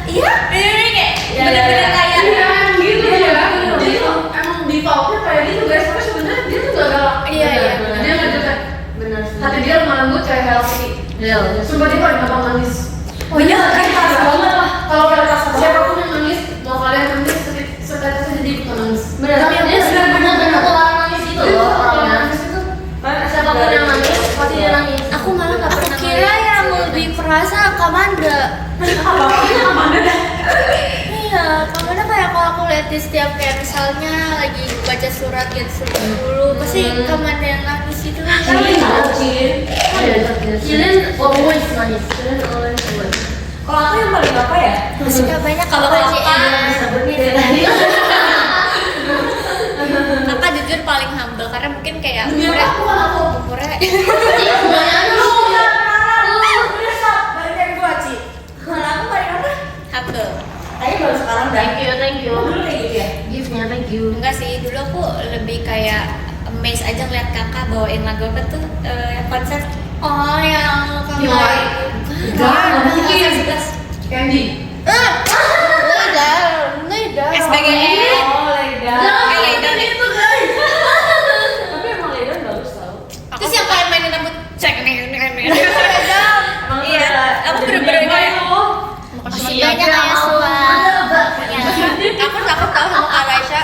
iya kayak bener-bener kayak Gitu ya. Jadi emang di talknya kayak gitu guys, tapi sebenarnya dia tuh gak galak. Iya. Dia nggak dekat. Benar. Hati dia lemah lembut kayak healthy. Iya. Sumpah dia paling gampang nangis. oh iya Kan parah banget lah. Kalau kalian rasa siapapun yang nangis, mau kalian nangis setetes jadi ikutan nangis. Benar. Tapi dia benar-benar orang nangis itu loh orangnya. Siapapun yang nangis pasti dia nangis. aku malah nggak pernah kira yang lebih perasa Kamanda. Iya, Kamanda kayak kalau aku lihat di setiap kayak misalnya lagi baca surat gitu dulu pasti Kamanda yang nangis gitu. Cilin always nangis. Cilin always nangis. Kalau aku yang paling apa ya? Masih gak banyak Kalau kalau Kakak jujur paling humble karena mungkin kayak umurnya humble. Baru sekarang Thank you. dulu kayak gitu ya? Gift-nya thank you. Enggak sih, dulu aku lebih kayak amazed aja ngeliat kakak bawain lagu apa tuh yang konser. Oh yang kakak Yang konser 11. Candy. SBGN. Oh, Leda. Leda deh. Tapi emang Leda bagus tau. Terus yang kalian mainin rambut cek nih. Emang Iya, aku bener-bener kayak masih banyak kayak semua. Aku takut tahu sama Kak Raisya.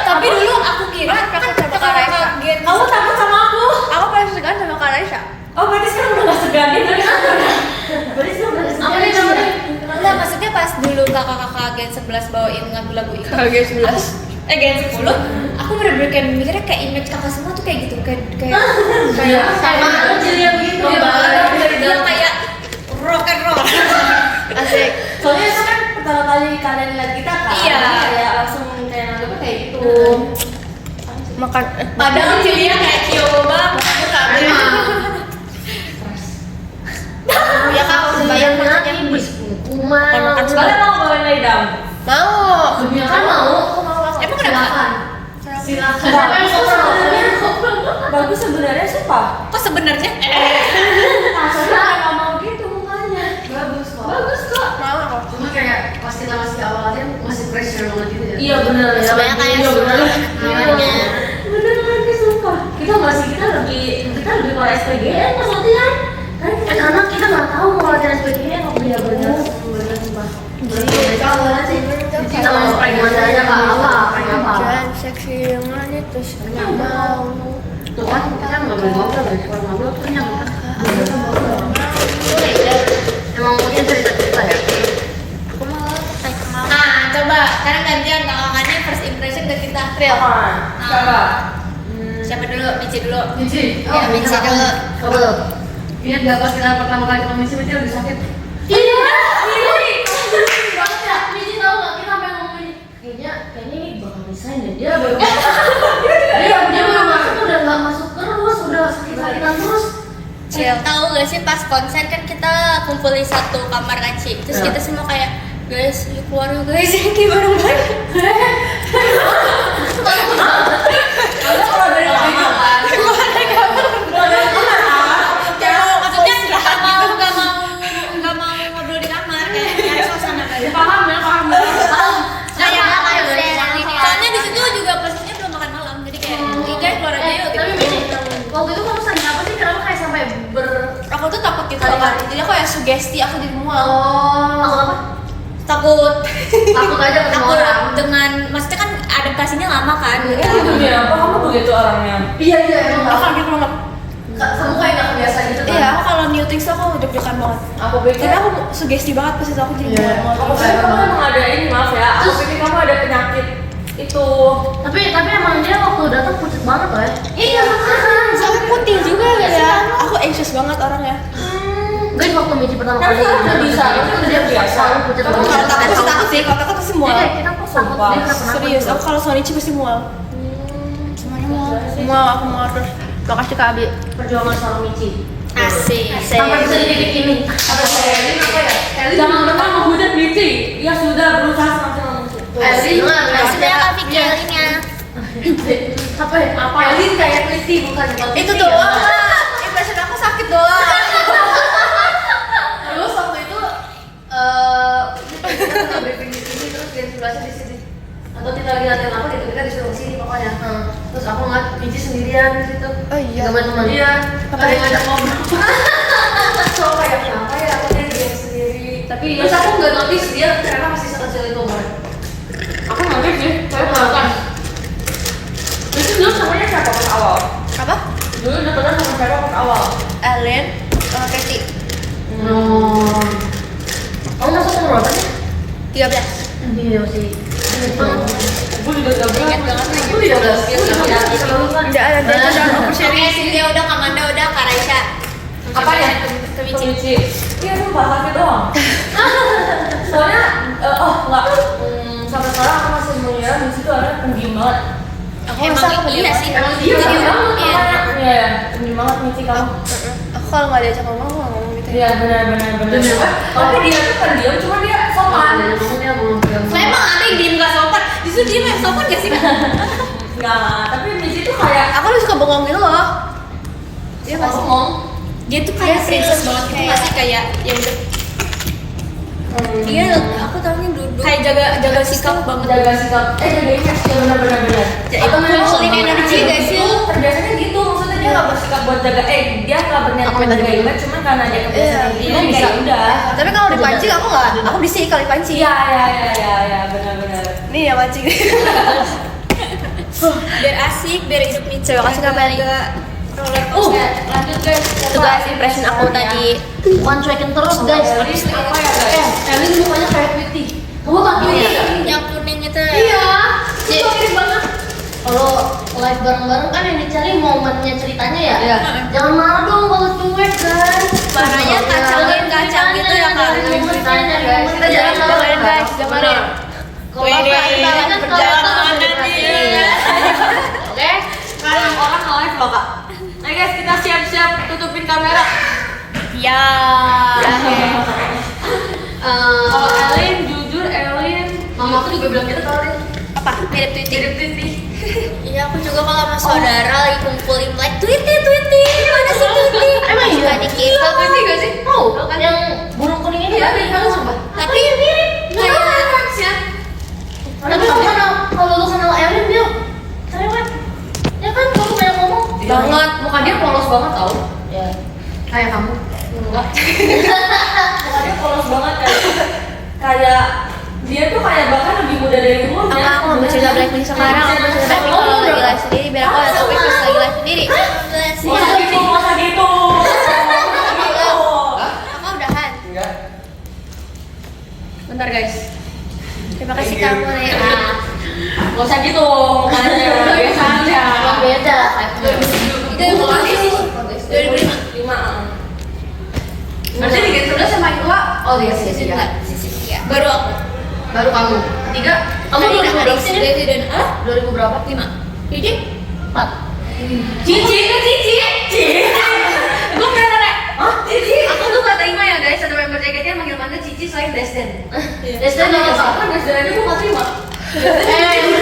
Tapi dulu aku kira takut sama Kak Raisya. Kamu takut sama aku? Aku paling segan sama Kak Raisya. Oh, berarti sekarang udah gak segan gitu. Berarti sekarang udah Apa nih namanya? Enggak, maksudnya pas dulu kakak-kakak Gen 11 bawain lagu-lagu itu Gen 11 Gen 10 aku bener-bener kayak mikirnya kayak image kakak semua tuh kayak gitu, kayak sama kecilnya begitu dia kayak rock and roll. Asik. soalnya itu kan pertama kali kalian lihat kita kan Iya. kayak langsung kayak nanggapnya kayak gitu Makan Padahal Cilia kayak Kyogo banget. ya kak bayang banget kuman. kalian mau bawain Laidam? Mau. Kan mau? Emang kenapa? Silakan. Bagus sebenarnya sih Pak. Kok sebenarnya? Rasanya kayak mau gitu mukanya. Bagus kok. Cuma kayak pas kita masih awal latihan masih pressure banget gitu ya. Iya benar ya. Sebenarnya kayak Iya, benar. semuanya. Bener lagi sumpah. Kita lebih kalau SPGN pas latihan. Karena kita nggak tahu mau latihan SPGN apa Iya benar. bener sumpah. Jadi kalau sih kita mau prank aja nggak apa prank apa. Seksi yang mana terus nggak mau. Tuh kan kita nggak boleh ngobrol guys, kalau ngobrol tuh nyangka. Emang mungkin cerita-cerita ya. Nah, coba sekarang gantian kakaknya first impression ke kita. Real. Siapa? Siapa dulu? Mici dulu. Mici. Ya, Mici dulu. Coba. Ingat nggak pas kita pertama kali ketemu Mici lagi sakit? Iya. Banget ya. Mici tahu nggak kita sampai ngomongin kayaknya ini bakal resign deh. Dia baru dia baru masuk udah nggak masuk terus udah sakit-sakitan terus. Tahu gak sih pas konser kan kita kumpul di satu kamar kan Ci. Terus kita semua kayak guys, yuk keluar yuk guys, kayak bareng-bareng. Kalau keluar dari kamar kan. Maksudnya nggak mau ngobrol di kamar kayak nyari suasana kayak. Paham ya, paham. Soalnya di situ juga posisinya belum makan malam, jadi kayak guys keluar aja yuk. Tapi Gitu. Mici, waktu itu kamu sadar apa sih? Kenapa kayak sampai Aku tuh takut gitu kan. Jadi aku ya sugesti aku jadi mual. Takut apa? Takut Takut aja ketemu takut orang. dengan maksudnya kan adaptasinya lama kan. Demi apa kamu begitu orangnya? Iya emang Aku kaget banget. kamu kayak nggak kebiasa gitu kan? Iya, aku kalau new things tuh aku deg-degan banget. Aku pikir Tapi aku sugesti banget pas itu aku jadi Iya. mual. aku pikir kamu emang ada ini, maaf ya. Aku pikir kamu ada penyakit itu. Tapi emang dia waktu datang pucat banget loh ya. Iya, soalnya putih juga ya. Aku anxious banget orangnya. Guys waktu Mici pertama Kan kali sekarang udah bisa, itu dia biasa. selalu pucat Kalau banget. takut sih takut sih, kalau takut pasti Dia mual. kayak kita kok takut Sumpah. dia kenapa? Serius, aku kalau Sonichi pasti mual. Semuanya mau. Mual, aku mual terus. Makasih Kak Abi. Perjuangan seorang Mici. Asik. Sampai bisa di titik ini. Apa Elin apa ya? Jangan pernah menghujat Mici. Ia sudah berusaha semaksimal mungkin. Elin Maksudnya Kak Vicky Elinnya. apa ya? Apa Elin kayak Kristi bukan Itu doang lah. Impression aku sakit doang. Terus waktu itu kita tengah briefing di sini terus dia sebelahnya di sini. Atau kita lagi latihan apa gitu kita disuruh ke sini pokoknya. Terus aku ngeliat Mici sendirian di situ. Oh iya. Sama teman dia. Ada yang ngajak ngobrol. So kayak kenapa ya aku dia sendiri. Tapi Terus aku nggak notice dia ternyata masih sekecil itu umurnya. aku ngerti sih. Saya melakukan. Itu dulu namanya siapa pas awal? Apa? Dulu udah pernah sama siapa pas awal? Ellen, Katy. Kamu masuk umur berapa sih? 13. Iya sih. Aku juga gak Ingat banget lagi. Aku 13. Selalu kan. Udah ada jangan oversharing. Oke, Cynthia udah, Kamanda udah, Kak Raisya. Apa ya? Ke Mici. Mici. Iya sumpah sakit doang. Soalnya enggak. Sampai sekarang aku masih mengira Mici itu orangnya pendiam banget. Emang iya sih. Emang dia Jadi, banget. iya. Iya, pendiam banget Mici kamu. Aku kalau nggak diajak ngomong, aku nggak ngomong gitu. Iya benar. Tapi dia tuh pendiam, cuma dia sopan. Ngomongnya belum pegang. Lah emang ada yang diem gak sopan? Justru diem yang sopan gak sih? Enggak, tapi Mici tuh kayak Aku lebih suka bengong gitu loh. Iya pasti. ngomong. Dia tuh kayak princess banget gitu gak sih? Kayak yang dia aku tahunya duduk kayak jaga sikap banget. Jaga sikap, jaga image, ya benar. Ya, itu ngumpulin energi gak sih? Biasanya gitu, maksudnya dia nggak bersikap buat jaga, dia nggak berniat buat jaga image, cuman karena dia kebiasaan Iya, gitu, bisa udah. Tapi kalau dipancing aku nggak. Aku berisik kalau dipancing. Iya, benar. Nih ya pancing. Biar asik, biar hidup Mici. Terima kasih Kak Meli. Roller coaster. Lanjut guys. Itu guys impression aku tadi. Bukan cuekin terus guys. Ini apa ya guys? Elin mukanya kayak Witty. Kamu pakai Yang kuning itu. Iya. Itu mirip banget. kalau live bareng-bareng kan yang dicari momennya ceritanya ya. Iya. Jangan marah dong kalau cuek kan. Marahnya kacang gitu ya Kak. Ceritanya guys. Kita jangan dengerin guys, dengerin. Kalau kita kan perjalanan dia. Oke, sekarang orang nge-live loh kak. Nah guys, kita siap-siap tutupin kamera. Ya. Kalau Elin, jujur Elin, Mama aku juga bilang gitu kalau dia. Apa? Mirip Tweety. mirip Titi. Iya, aku juga kalau sama saudara lagi kumpulin like Tweety. Mana sih Tweety? Emang iya? Suka dikit. Tahu Tweety gak sih? Tahu. Kan yang burung kuning ini ya, kan sumpah. Tapi mirip. Kayak tapi kalau lu kenal Elin dia cerewet. Ya kan kamu banyak ngomong. Banget, muka dia polos banget tau. Ya. Kayak kamu. Enggak. Muka dia polos banget kayak dia tuh kayak bahkan lebih muda dari umurnya. Aku mau cerita Blackpink sekarang. Aku mau cerita Blackpink kalau lagi live sendiri. Biar aku ada topik pas lagi live sendiri. Masa gitu. Aku udahan. Enggak. Bentar guys. Terima kasih kamu ya. Gak usah gitu, mukanya biasa aja. Emang beda. Itu yang terakhir sih. 2005. 5. Berarti di Gen 11 sama Iwa. Oh iya sih sih. Iya. Baru aku. Baru kamu. Ketiga. Kamu 2000 berapa sih? Dari dan 2000 berapa? 5. Jadi 4. Cici. Gue pengen nanya. Hah? Cici? Aku tuh kata Ima ya guys, ada member JKT yang manggil Cici selain Destin. Destin apa? apa? Destin aja gue gak terima. Berarti dulu.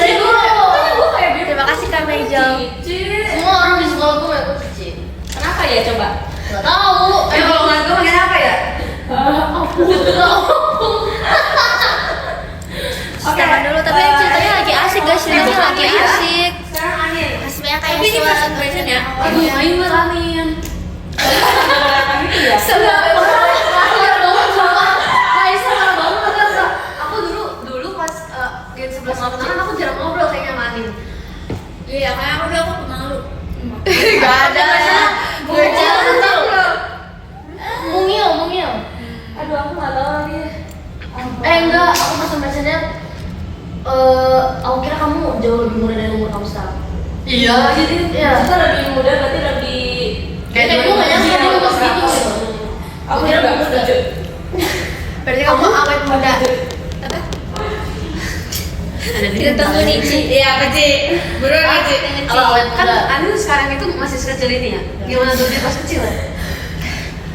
Gue kayak gitu. terima kasih Kak Mejong. Cici. Semua orang di sekolah gue manggil Cici. Kenapa ya coba? Gak tahu. Kalau nggak gue manggil apa ya? Oke, dulu tapi ceritanya lagi asik guys, ceritanya lagi asik. Sekarang Anin. Aslinya kayak Tapi ini suara first impression ya. Aduh, main banget Amin. Gitu ya? Aku dulu pas Gen 11 kenalan aku jarang ngobrol kayaknya sama Anin. Iya, kayak aku udah aku pemalu. Gak ada. Gue jarang ngobrol. Mungil. Aduh aku nggak tahu lagi. Enggak, aku pas impressionnya aku kira kamu jauh lebih muda dari umur kamu sekarang. Iya, jadi Iya. kita lebih muda berarti lebih Kayak gue gak nyangka dia umur segitu. Aku kira juga lebih muda. muda. Berarti kamu awet muda. Apa? Kita tunggu nih, Ci. Iya, apa Ci? Buruan nih, Ci. Kalau awet Kan muda. Anin sekarang itu masih sekecil ini ya? Gimana dulu dia pas kecil ya?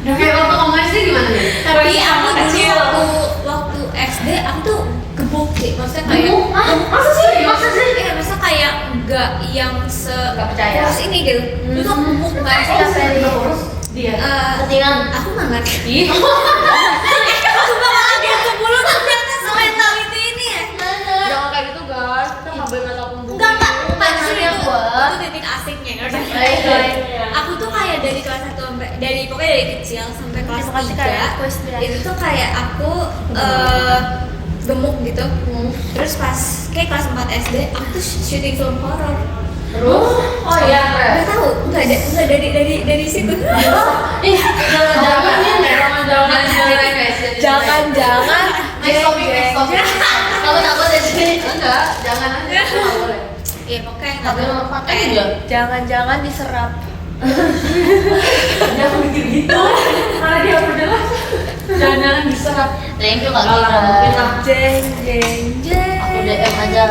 Kayak waktu kamu SD gimana nih? Tapi aku Kecil. dulu waktu SD aku tuh gebuk sih, maksudnya kayak Gemuk? Hah? Masa sih? Iya, maksudnya kayak enggak yang Nggak percaya. kurus ini gitu. Dulu tuh aku gemuk banget sih sampai Dia. Eh, Ketinggalan. aku nggak ngerti. Ih. Sumpah kalau dia ke mulut ternyata semental itu ini ya. Jangan kayak gitu guys, kita nggak boleh mental pembunuh. Enggak justru Nanya itu, gua. itu titik asiknya ngerti? Baik, baik. Aku tuh kayak dari kelas 1 sampai pokoknya dari kecil sampai kelas 3 itu tuh kayak aku gemuk gitu. Terus pas kayak kelas 4 SD aku tuh syuting film horor. Terus? Oh iya. Nggak tahu, nggak dari situ. Ih, jangan-jangan ini. Jangan-jangan Next topic. Kamu takut ya sini? Enggak, jangan aja. Nggak boleh. Iya pokoknya nggak Tapi tahu. nomor 4 aja. Jangan-jangan diserap. Jangan gitu, karena dia berjelas. Jangan diserap. Thank you Kak Nggak lah, Gira. mungkin lah. Jeng jeng jeng. Aku DM aja.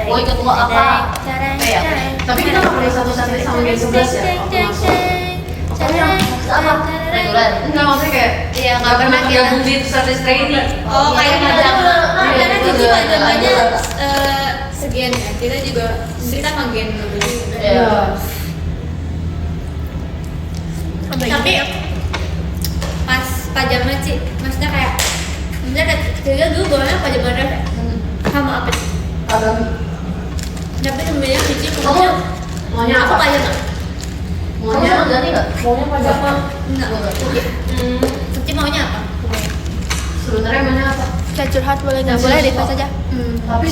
Mau ikut gua apa? Tapi kita nggak boleh satu-satu sama Gen 11 ya. Aku masuk. Pokoknya apa? Reguler. Enggak, maksudnya kayak Iya, nggak pernah gabung di status training. Oh kayak Iya, pajama. iya, Karena iya, Cici iya, pajamanya iya. segian ya. Kita juga kita mah gen dulu. Iya. Tapi pas pajama Ci, maksudnya kayak kita dulu bawanya pajama dress ya? Sama apa sih? Abang. Tapi sebenarnya Cici Kamu maunya aku apa? pajama. Maunya ganti nggak? Maunya pajama. Enggak. Cici maunya apa? Sebenarnya maunya apa? Saya curhat boleh nggak? Boleh, pas aja. Tapi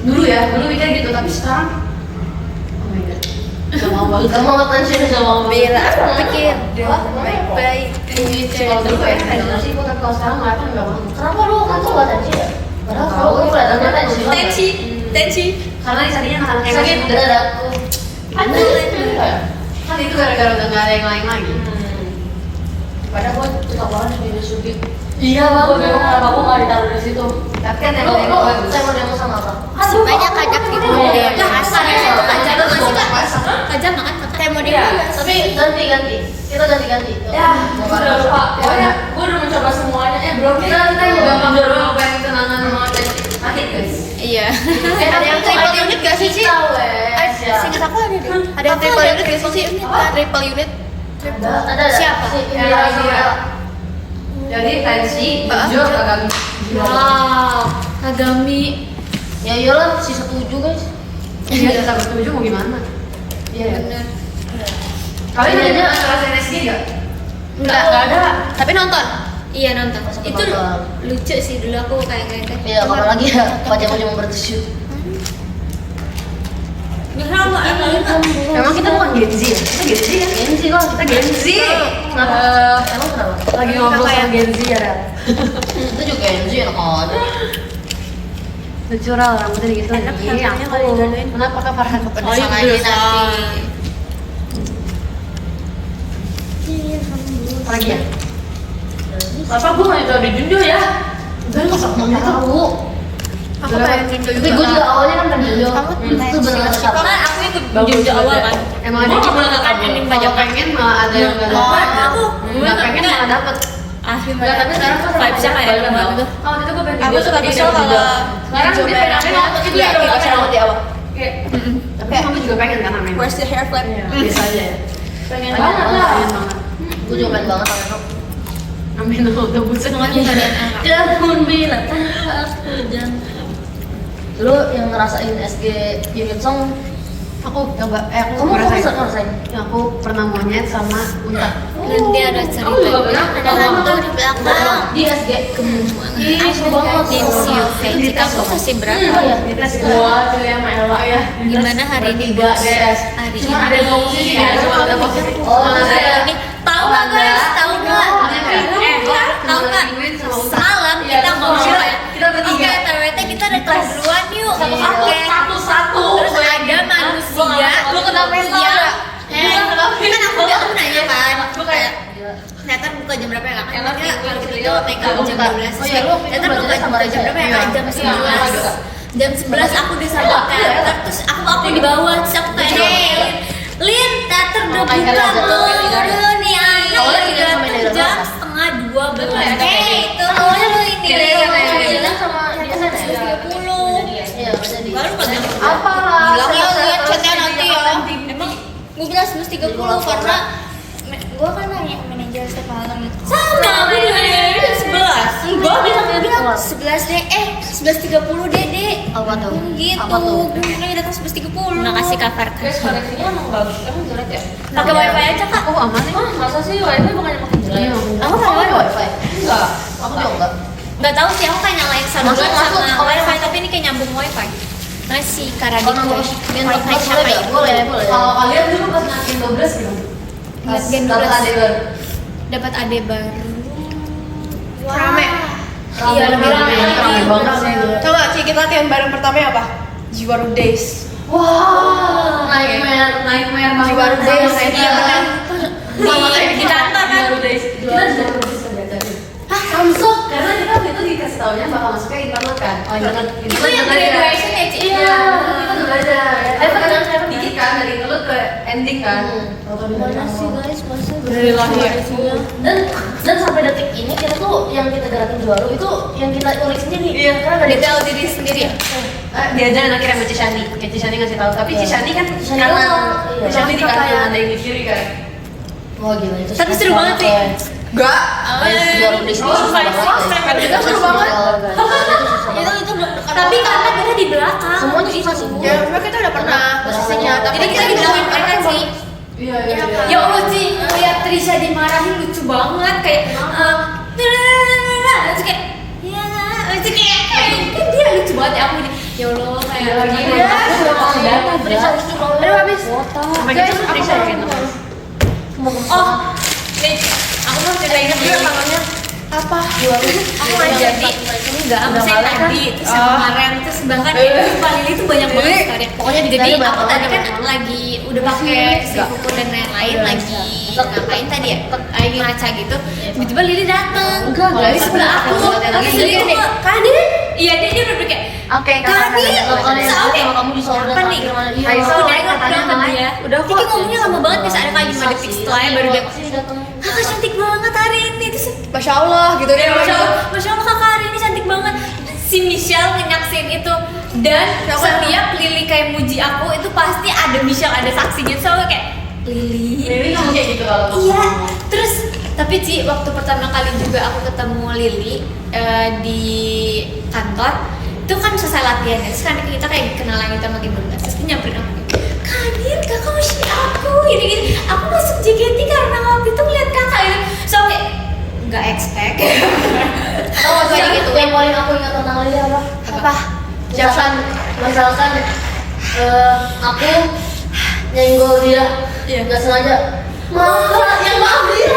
dulu kayak gitu, tapi sekarang oh my god. Gak mau banget, gak mau attention, gak mau banget. Bila aku pikir Wah, baik-baik. Kalau dulu ya, attention kok, tapi kalau sekarang ngeliatnya gak mau. Kenapa lu kan tuh gak attention ya? Padahal kalau gue kelihatan attention. Tensi. Karena tadinya anak-anak yang Sakit muda. dadaku. Kan itu gara-gara udah nggak ada yang lain lagi. Padahal gue suka banget di Subi. Iya bang, gue bingung kenapa gue nggak ditaruh di situ. Tapi kan yang Lo lain bagus. saya mau demo sama apa? Si banyak kajak di Iya, bawah. iya. Nah, asalnya itu kajak Itu masih juga kak. pasang. Kajak makan kakak. Temo di Iya, bawah. tapi ganti. Kita ganti. Ya, gue udah lupa. Pokoknya gue udah mencoba semuanya. Belum kita juga Gampang pengen kenangan sama sakit guys. Iya. Ada yang triple unit gak sih Ci? Singkat aku ada deh. Ada yang triple unit gak sih Ci? Triple unit. Ada. Siapa? Si Ya, Indira iya. sama Jadi pensi, hijau, kagami. Wow. Kagami. ya iyalah si 7 guys. Iya, kita bertujuh mau gimana? Iya. Bener. Kalian ada acara CNSG nggak? Enggak ada. Tapi nonton. Iya nonton. Pas aku Itu nonton. lucu sih dulu aku kayak Iya, kapan lagi ya? Pajak-pajak mau bertisu. Emang kita bukan Gen Z ya? Kita Gen Z ya? Gen Z lah. Kita Gen Z. Kenapa? Emang kenapa? Lagi ngobrol sama Gen Z ya, Ral. Itu juga Gen Z enak aja. Lucu Ral, rambutnya gitu lagi. rambutnya Aku. kalau dijodohin. Kenapa Kak Farhan? Oh, iya, biasa. Apa lagi ya? Apa gue nggak tahu di Junjo ya? Udah nggak usah ngomong tahu. Aku pengen Junjo Tapi gue juga awalnya kan pengen Junjo. Kamu Itu benar-benar siapa? Kan aku ikut Junjo awal kan. Emang ada Gua gitu nggak kan pengen ending pajak. kalau pengen malah ada yang nggak dapat. Nggak pengen malah dapat. Akhirnya Tapi sekarang kan vibes-nya kayak balik rumah tau. gitu. Oh, waktu itu gue pengen Aku suka visual kalau sekarang Junjo dia pengen merahnya waktu itu iya, dia udah kayak pengen di awal. Kayak, tapi kamu juga pengen kan amin? Where's the hair flip? Biasa aja ya. Pengen Pengen banget lah. pengen banget. Gue juga pengen banget sama Nok. Amin, udah buset Semuanya banget. ada yang Jangan bilang aku jangan. Lu yang ngerasain SG unit song, Aku coba, aku kamu ngerasain. ngerasain? Aku pernah monyet sama unta. Nanti ada cerita. Ada hantu di belakang. Di SG Ih, Dance You Fancy. Kamu kasih berapa? Iya. Di tes gua tuh yang sama Ella ya. Gimana hari ini Bertiga, bos? DS. Hari Cuma ada ini. posisi ya, cuma ada posisi. Oh, Hari ini. Tahu nggak guys? Tahu nggak? Tahu nggak? Semalam Iya, kita ngobrol ya. kita bertiga. Oke, TWT kita ada kelas duluan yuk. Oke. Satu-satu. Terus ada manusia. Lu kena mental yang nggak? kan aku nanya kan. Kayak Netar buka jam berapa ya kak? Kan kalau kita itu make up jam 12. Oh iya, lu Netar buka jam berapa ya kak? Jam 11. Jam 11 aku udah sama Netar. Terus aku di bawah. Terus aku kayak hey, Lin, Netar udah buka turun nih anak. Awalnya kita sama Udah Netar jam berapa? setengah 12. Hey, turun lu ini. Bilang sama dia sana ya? 30. Iya, bisa di. Baru kagak Apa lah? bilang ya lihat chatnya nanti ya. Emang gue bilang 11.30 karena gue kan nanya ke manajer setiap malam. Sama, gue juga nanya 11. Gue bilang 11 deh, 11.30 dede. Apa tuh? Gitu. Apa tuh? Gue bilangnya datang 11.30. Makasih cover. Guys, koneksinya emang bagus. Emang jelek ya? Pakai wifi aja kak. Aku aman nih. Oh, masa sih wifi bukannya makin jelek? Iya. Aku pakai wifi. wifi? Enggak, aku juga enggak. Gak tau sih, aku kayak nyalain saluran Masuk, sama masuk. wifi tapi ini kayak nyambung wifi. Masih Karadit Kalau nambah guys. Gen Wifi 12 siapa boleh ya? nggak? Boleh, boleh. Kalau kalian dulu pas ngakin 12 gimana? Ingat Gen Dapat 12. adik baru. Dapat ade baru. Rame. Iya, lebih rame. Rame banget sih dulu. Coba Ci, kita latihan bareng pertamanya apa? Jiwaru Days. Wah, nightmare banget. Jiwaru Days. Iya benar. Di kantor kan? Kita juga bisa diajarin. Hah, Samsung? Karena kita waktu itu dikasih taunya bakal masuknya internet kan. Oh, internet. Itu yang graduation ya, Ci? Iya, kita udah belajar. Kan dikit kan dari internet ke ending kan. Mana sih guys, masa Dari lahir. dan sampai detik ini kita tuh yang kita gerakin juara itu yang kita ulik sendiri. Iya, karena nggak Detail diri sendiri ya? Diajarin akhirnya sama Cishani. Kayak Cishani ngasih tahu. Tapi Iya. Cishani kan Cishani kanan. doang, iya. Cishani di kanan, ada yang di kiri kan. Wah gila itu. Tapi seru banget sih. Enggak. Juara di sini susah banget. Itu seru banget. Itu tapi karena kita di belakang. Semuanya susah sih. Ya, memang kita udah pernah posisinya, tapi Jadi kita di belakang mereka sih. Iya, iya. Ya Allah Ci, lihat Trisha dimarahin lucu banget kayak terus kayak ya, terus kayak kan dia lucu banget ya aku ini. Ya Allah kayak gini. Iya, sudah mau datang. Aduh, habis. Sampai gitu tuh Trisha gitu. Oh, nih, aku mau ceritain dulu namanya. Apa? Aku nggak jadi enggak maksudnya tadi terus yang kemarin terus bahkan itu Pak Lili tuh banyak banget sekali. Pokoknya Jadi detailnya aku banyak tadi kan banget. lagi udah pakai kuku dan lain-lain lagi ngapain tadi ya? Lagi ngaca gitu. Tiba-tiba Lili datang. Enggak, di sebelah aku. lagi Terus Lili deh. Kadir. Iya dia udah kayak Oke, Kadir. kalau kamu di Apa nih? Ayo, Udah ikut sama dia. Udah kok. Jadi ngomongnya lama banget bisa ada kayak 5 detik setelahnya baru dia Kakak cantik banget hari ini. Terus Masya Allah gitu deh. Masya Allah kakak hari ini cantik banget. Si Michelle ngenyaksin itu dan setiap Lili kayak muji aku itu pasti ada Michelle ada saksinya soalnya kayak Lili kamu kayak gitu kalau iya terus tapi Ci waktu pertama kali juga aku ketemu Lili di kantor itu kan selesai latihan ya terus kan kita kayak kenalan kita makin dekat terus dia nyamperin aku Kadir kakak masih aku gini aku masuk JKT karena waktu itu ngeliat kakak gitu so kayak nggak expect Oh, kayak gitu. Yang paling aku ingat tentang Lili apa? Misalkan aku nyenggol dia, nggak sengaja. Maaf dia.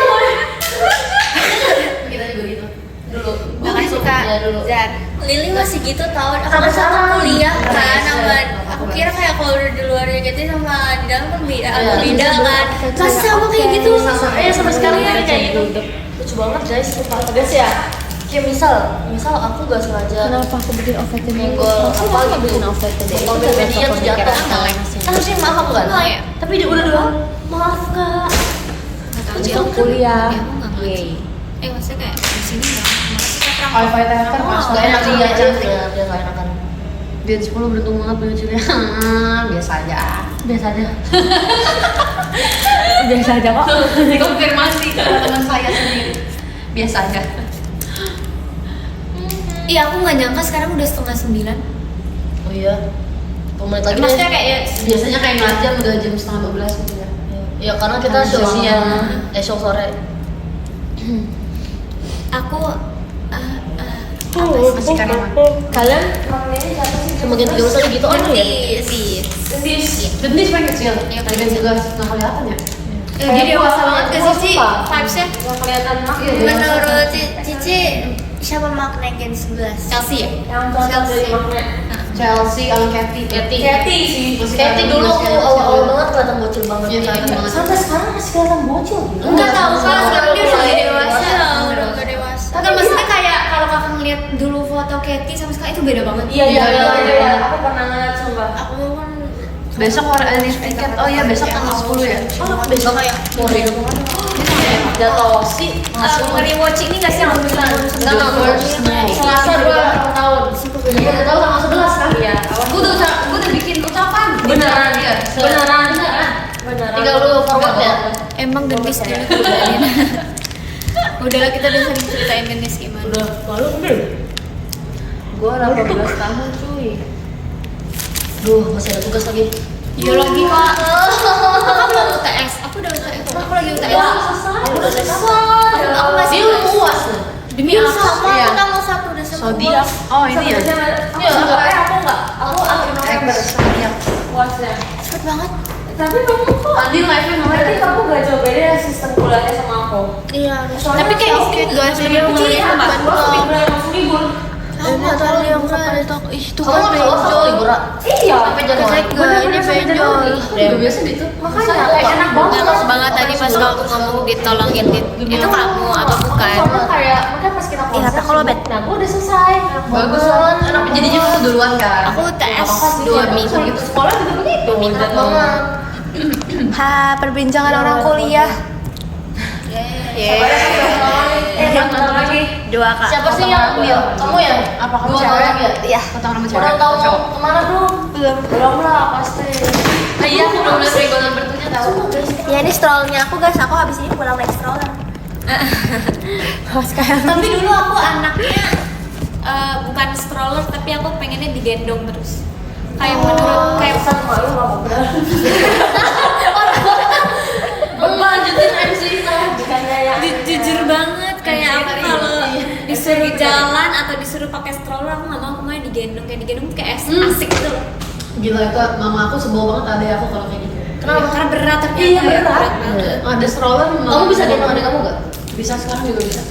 Kita juga gitu. Dulu. Makasih Kak Ya dulu. Zan Lili masih gitu tau aku Sama masuk sekarang. kuliah kan Iya, sama iya. aku kira kayak kalau udah di luar JKT sama di dalam kan beda Iya. beda kan masih sama kayak gitu Sampai sekarang kan kayak gitu. Lucu banget guys, tegas ya. Kayak misal aku gak sengaja. Kenapa aku bikin offset ini? Nyenggol apa gitu. bikin offset today? Kalau media tuh jatuh. Kan harusnya maaf aku kan? Enggak ya? Tapi dia udah doang. Maaf kak. Aku kuliah. aku nggak ngerti maksudnya kayak di sini nggak masih kayak perang Wi-Fi teater masuk. Gak enak dia cantik. Dia gak enakan. Dia 10 beruntung banget punya ciri. Biasa aja. Biasa aja kok. Konfirmasi ke teman saya sendiri. Biasa aja. iya aku nggak nyangka sekarang udah 8:30 Oh iya. 2 menit lagi maksudnya deh. kayak ya Biasanya kayak ngajar udah jam 11:30 gitu ya. Iya karena kita Karena show show siang, malam. show sore. aku Masih karyawan. Kalian Semakin 3 tahun gitu orang ya. gendis Gendis paling kecil. Iya, Tadi kan juga nggak kelihatan ya. dia dewasa banget gak sih Ci vibesnya Nggak kelihatan mak ya. menurut Cici siapa makna Gen 11 Chelsea ya Chelsea Chelsea sama Kathy. Kathy sih. Kathy dulu aku awal-awal banget kelihatan bocil banget. Iya, kelihatan banget. Sampai sekarang masih kelihatan bocil. Enggak tahu kan sekarang dia udah Mulai dewasa udah gak dewasa enggak maksudnya kayak kalau kakak ngeliat dulu foto Kathy sama sekarang itu beda banget Iya, iya, Iya, iya, iya. iya. Aku pernah ngeliat sumpah. aku kan Besok keluar release tiket. Oh iya, besok tanggal 10 ya. Oh, besok kayak mau hidup jatuh sih. nge-rewatch ini gak sih yang Enggak, enggak, Selasa 2 tahun. Iya, udah tahu tanggal 11 kan? Iya. Gue udah bikin ucapan. Beneran dia. Beneran. Tinggal lu forward ya. emang gendis dulu ceritain udahlah kita udah sering ceritain gendis gimana Udah, malu belum? Gue 18 tahun cuy. Duh, masih ada tugas lagi. iya lagi kak kakak mau UTS aku udah UTS aku lagi UTS Aku udah selesai. aku masih Dia udah puas nih. demi apa Iya. aku tanggal 1 Desember Zodiak. Oh ini ya. Iya, aku enggak. Aku akhir November. Zodiak. Puasnya. cepet banget Tapi kamu kok Andi live-nya berarti kamu gak jauh beda ya sistem kuliahnya sama aku. iya tapi kayak oke guys lebih Iya, banget langsung libur. ini tadi yang ada tak ih tuh Kamu kan nggak keluar sama libur ah? Iya. Sampai Januari. ini benjol Udah biasa gitu. Makanya kayak enak banget. Males banget tadi pas kamu ngomong ditolongin itu kamu apa bukan Soalnya kayak makanya pas kita konser. HP kalau bet. Nah, gue udah selesai. Bagus banget. Enak jadinya aku duluan kan. aku UTS 2 minggu Gitu sekolah juga begitu. Enak banget. perbincangan orang kuliah. Bentar lagi. 2 kak Siapa sih yang ambil? Kamu ya? Apa kamu Dua cewek? orang ya? Iya. Kata orang cewek. Orang tahu Cowok. mau kemana belum? Belum lah pasti. Ah, iya, aku belum lihat Rego nomor 2-nya tahu. Ya ini strollnya aku guys, aku habis ini pulang naik stroller. tapi dulu aku anaknya bukan stroller tapi aku pengennya digendong terus kayak menurut kayak Malu nggak apa-apa. Lanjutin MC kita. Bukannya ya. jujur banget kayak aku kalau disuruh jalan atau disuruh pakai stroller aku nggak mau aku mau digendong tuh kayak asik gitu loh Gila itu mama aku sebel banget ada aku kalau kayak gitu. kenapa karena berat ternyata Iya, ya, berat. banget Ada stroller. Kamu bisa gendong adik kamu nggak? Bisa sekarang juga bisa.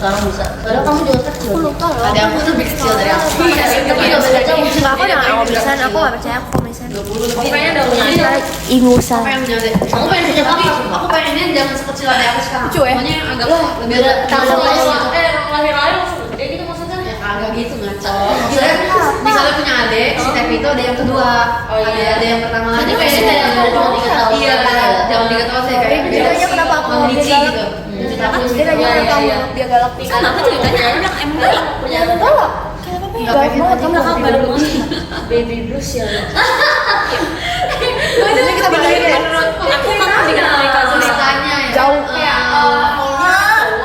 sekarang bisa. Padahal kamu juga kecil. Aku lupa loh. Ada aku tuh lebih kecil dari aku. Iya, Tapi nggak bisa jauh. Aku udah nggak bisa, aku nggak percaya aku bisa. 20 lebih. Aku pengen udah punya. Ingusan. Aku pengen punya adek. Aku pengen punya tapi aku pengennya jangan sekecil adek aku sekarang. Lucu ya? Pokoknya yang agak lebih ada Langsung gitu. lahir-lahir langsung gede gitu maksudnya. Ya kagak gitu ngaco. Misalnya punya adik, si Tepi itu ada yang kedua. Oh, iya. Ada yang pertama lagi Itu pengen kayaknya ada cuma 3 tahun. Iya, jangan 3 tahun saya kayak Bedanya kenapa aku mau Lici dia gitu. Bedanya kenapa kamu dia galak nih? Sama apa ceritanya? Aku bilang emang galak. Punya galak. Kenapa pengen galak banget? Kamu Kakak baru baby blues ya. Jadi kita balik ya. Aku makan dengan mereka Ceritanya ya. Jauh.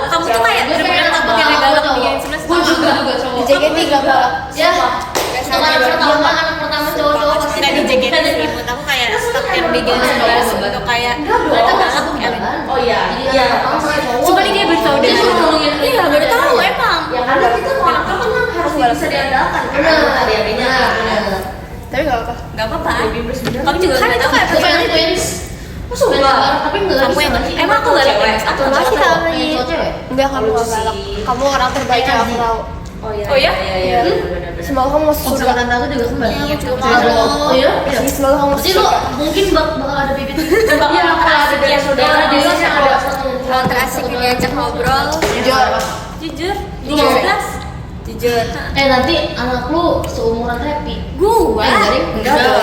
Kamu tuh kayak bener-bener takut yang galak bikin sebelas. Gue juga cowok. Di JKT gak galak. Ya. Anak pertama cowok-cowok pasti Nggak di JKT sih, menurut aku kayak stok yang bikin sebelas untuk kayak mereka galak Elin. Oh iya. Iya. Cuma dia bersaudara. Iya, baru tahu emang. Ya karena kita mau anak kan harus bisa diandalkan. Benar, adiknya. Tapi gak apa. Gak apa-apa. Kamu juga Kan nggak itu tahu. kayak Gue pengen twins. Masa enggak? Tapi enggak. Kamu yang emang aku galak ya? Aku Masih galak. tahu nih. Cowok cewek. Enggak, kamu gak galak. Kamu orang terbaik yang aku tahu. Oh iya. Oh iya? Iya. Semoga kamu masuk Oh, sama surga. tante aku juga kembar. Iya, aku juga Oh iya? Semoga kamu masuk Berarti lu surga. mungkin bakal ada bibit. Iya, kalau ada dari saudara dia pasti ada satu. Kalau terasik diajak ngobrol, Jujur. jujur, Lu 13. Jujur. Nanti anak lu seumuran Happy. Gua. Garing? Enggak dong.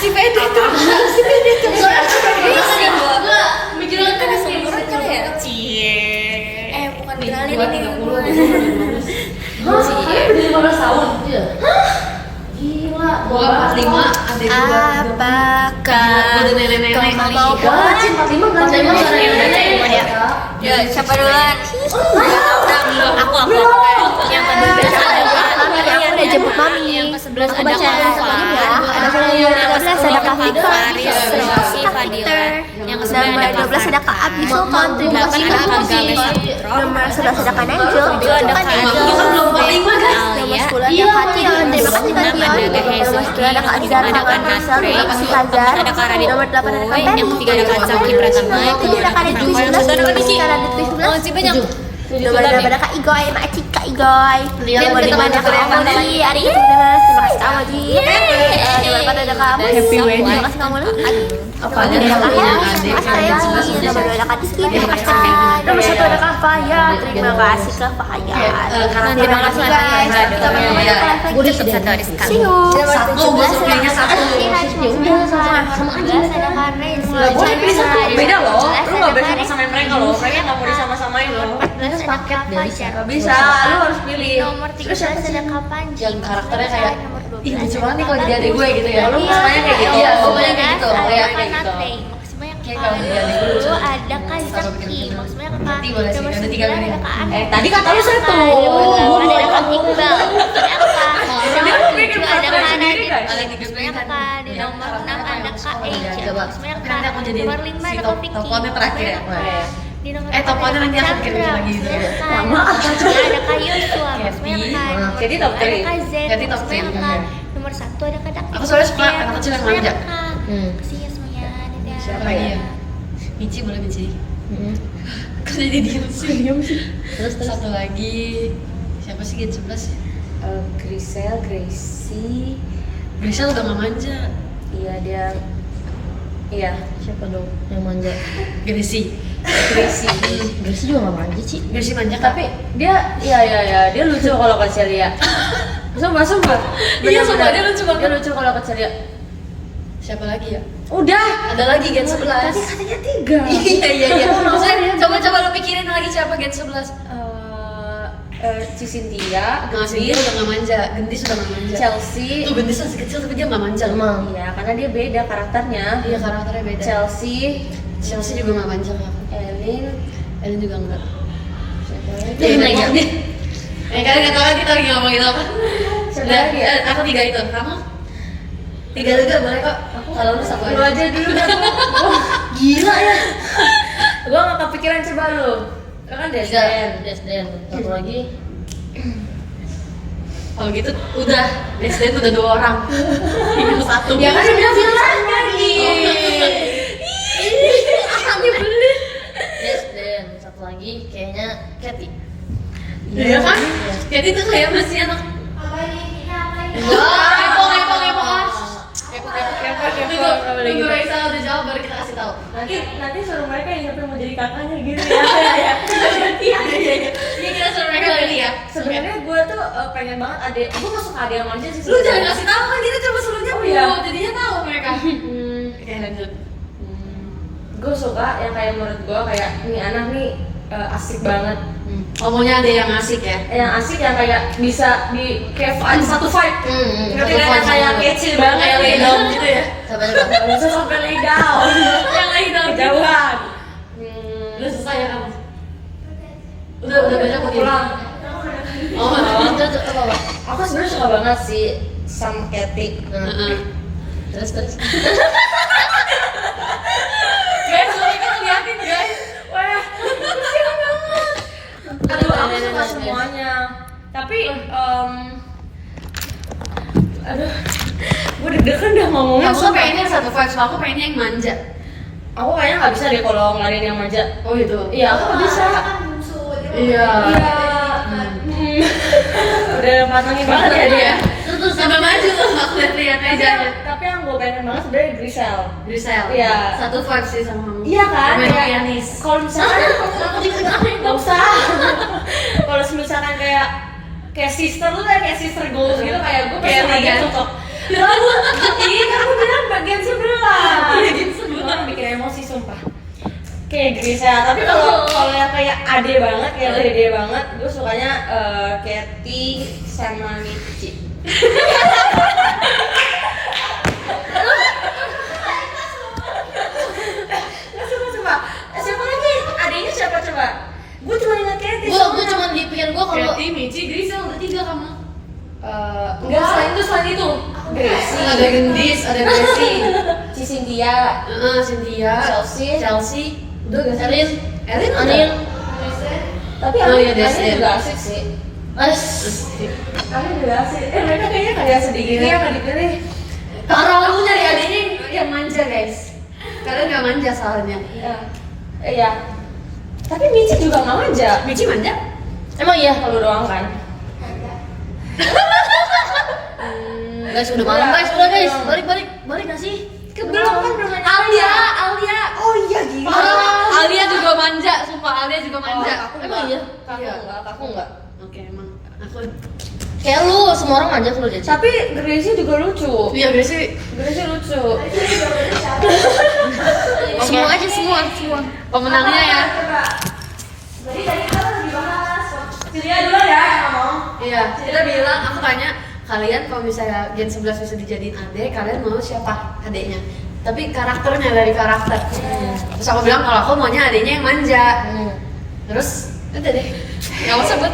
Si Pede tuh. Si Pede tuh. Enggak. Mikirin kan Seumuran kan ya? Cie. Bukan Geraldine ini. 30. Hah? 15 tahun? Iya. Gila. Gua 45, adek gua. Apakah Gua udah nenek-nenek kau kali. mau Enggak, Cin, 45 enggak ada yang Iya, nenek-nenek. iya. Ya, siapa duluan? Aku. Yang ke-12 ada Mami, aku udah jemput Mami. Yang ke-11 Aku ada baca Kava. ya. Ada yang Yang 13 ada Kak Vika. Faris, Rosi, Fadila. Yang ke-9 Nomor ada 12 ada Kak Abi Sultan. 8 ada Kak Gales Saputro. Nomor 11 ada Kak Nanjo. 7 ada Kak Nanjo. Kita belum 45 guys. Nomor 10 ada Kak Tion. Terima kasih Kak Tion. Nomor 10 ada Kak Azhar. ada Kak Marcel. Nasri. Terima kasih Kak Azhar. Ada Kak Radit. Nomor 8 ada Kak Yang Penny. ke-3 ada Kak Zaki Pratama. Nomor 7 ada Kak Radit Yang 11. ke-11 ada Kak Diki. Kak Radit 11. Masih banyak. Nomor 6 ada Kak Igoy, Makcik Kak Igoy. Lihat Nomor 5 ada Kak Amoji, Ari itu terima kasih Kak Amoji. Nomor 4 ada Kak Amos. Terima kasih Kak Mula. Apa Nomor ada 2 ada Kak punya Hel, adik? terima kasih Kak Reni. Nomor 2 ada Kak Diski, terima kasih. Nomor 1 ada Kak Faya, terima kasih Kak Faya. Terima kasih guys. Kita ketemu di kelas Gue lagi. udah satu hari sekali. See you. Satu, gue surveinya satu. Ya udah sama aja. Ada Kak Reni. Nggak boleh pilih satu. Beda loh. Lu nggak boleh Ada sama-samain mereka loh. Mereka nggak mau disama-samain loh. Terus ada Kak Fajar. Nggak bisa. Lu harus pilih. Nomor 13 ada Kak Panji. Yang karakternya kayak, Nomor 12 ih lucu banget nih kalau jadi adik gue gitu ya. Lu semuanya kayak gitu. Iya, pokoknya kayak gitu. Ada Kayak Kak kayak gitu. Nate. Makasih banyak Kayak Kak. kalau jadi adik gue lucu. Ada Kak Zaki. Makasih banyak Kak. Nanti boleh sih, Nomor ada 9 tiga ada pilihan. Kak Ani. Tadi kata lu satu. Ada Kak Iqbal. Ada Kak. Dia Nomor bikin 7 ada peraturan Kak sendiri, Nadine. guys. Ada Makasih tiga banyak pilihan. Kak. Di nomor 6 ada Kak Eja. Coba. Makasih banyak Kak. Nanti aku jadiin Nomor 5 si ada Kak Vicky. tokonya terakhir ya. Makasih banyak, Kak. Di nomor tokonya nanti aku kirim lagi gitu. Lama. Ada Kak Yosua. Makasih banyak Kak. Nomor Jadi top 2 ada 3. Kak Zen. Jadi top Makasih banyak 3. Kak. Nomor 1 ada Kak Dakti. Aku soalnya suka anak kecil yang Makasih banyak, manja. Kak. Makasih ya semuanya. Dadah. Siapa ya? Mici boleh Mici. Kok jadi diam sih? Terus satu lagi siapa sih Gen 11 ya? Grisel, Gracie. Grisel udah gak manja. Iya dia. Iya. Siapa dong yang manja? Grisi. Gracie juga gak manja sih. Grisi manja Tapi dia, iya dia lucu kalau kecil ya. Sumpah. Iya, Bener-bener. sumpah, dia lucu banget. Dia lucu kalau kecil ya. Siapa lagi ya? Udah. Ada lagi Gen 11. Tadi katanya 3. Iya. Maksudnya coba lu pikirin lagi siapa Gen 11. Cisintia, Ngasih dia udah gak manja, Gendis udah gak manja. Chelsea. Tuh Gendis masih kecil tapi dia gak manja emang. Iya, karena dia beda karakternya. Iya karakternya beda. Chelsea, juga gak manja kak. Ellen juga enggak. Dia Iya, manja. Kalian gak tau kan kita lagi ngomongin apa? Siapa Udah, lagi ya? aku 3 itu, kamu? 3 juga boleh kok. Kalau lu satu Lu aja dulu dah. Gila ya. Gua nggak kepikiran coba lu. Lu kan Desden. Satu lagi. Kalau gitu udah, Desden udah 2 orang. Tinggal 1. Ya kan udah bilang lagi. Nyebelin. Desden, satu lagi kayaknya Kathy. Iya kan? Jadi tuh kayak masih anak Apa ini? Ini apa ini? Tunggu Raisa udah jawab baru kita kasih tahu. Nanti suruh mereka yang siapa yang mau jadi kakaknya gitu ya. Iya kita suruh mereka lagi ya. Sebenarnya gue tuh pengen banget adik, gue masuk adik yang manja sih. Lu jangan kasih tahu kan kita coba suruhnya Oh, iya. dulu, jadinya tahu mereka. Oke lanjut. Gue suka yang kayak menurut gue kayak ini anak nih asik banget. Ngomongnya ada yang asik ya. Yang asik yang kayak bisa di kayak satu vibe. Ngerti kan yang kayak kecil banget kayak lay down gitu ya. Sabar coba. Gak usah sampai lay down. Yang lay down Kejauhan. Udah selesai ya kamu? Udah banyak mau pulang. Oh, Itu apa? Aku sebenarnya suka banget sih sama Katy. Terus. Guys, mereka ngeliatin guys. Wah, kasihan banget. Aduh, aku suka semuanya. Tapi, aduh, gue deg-degan dah ngomongnya. Kamu kan pengennya satu vibes, aku pengennya yang manja. Aku kayaknya nggak bisa deh kalau ngeladenin yang manja. Oh gitu. Iya, aku nggak bisa. Kan bungsu. Iya. Udah matangin banget ya dia. Terus sampai maju tuh aku lihat aja. Tapi yang gue pengen banget sebenarnya Grisel. Grisel. Iya. Satu vibes sih sama kamu. Iya kan? Main Kayak- pianis. Kalau misalkan nggak usah. Kalau misalkan kayak sister lu kayak sister goals gitu kayak gue Kayak pasti Liga. cocok. Iya, kamu bilang bagian sebelah. Bagian sebelah. Gue kan bikin emosi sumpah. Kayak Grisel, tapi kalau yang kayak ade banget, kayak dede banget, gue sukanya Katy sama Michi. Nggak suka. Siapa lagi? Adanya siapa coba? Gue cuma ingat Katy. Gue cuma di pikiran gue kalau Katy, Michi, Grisel udah 3 kamu. Enggak, selain itu Gracie, Ada Gendis, ada Gracie, Cynthia, Cynthia, Chelsea. Udah gak sih? Erin, Erin Anil, Tapi Oh, iya, Anin Destin. juga asik sih. Anin juga asik. Mereka kayaknya kayak sedikit yang nggak dipilih. Karena aku nyari adiknya yang manja guys. Kalian gak manja soalnya. Iya. Tapi Michi juga nggak manja. Michi manja? emang iya. Kalau doang kan. Guys udah malam guys, udah guys, balik nggak sih? Belum kan Alia. Oh iya gila. Alia juga manja, sumpah Alia juga manja. Emang iya. Aku enggak. Oke, emang aku. Kayak lu semua orang manja lu jadi. Tapi Gracie juga lucu. Iya Gracie. Gracie lucu. Semua aja semua. Pemenangnya ya. Jadi tadi kita lagi bahas. Ceria dulu ya yang ngomong. Iya, kita bilang, aku tanya kalian kalau misalnya Gen 11 bisa dijadiin adek, kalian mau siapa adeknya? Tapi karakternya dari karakter. Terus aku bilang kalau aku maunya adeknya yang manja. Terus udah deh, nggak mau sebut.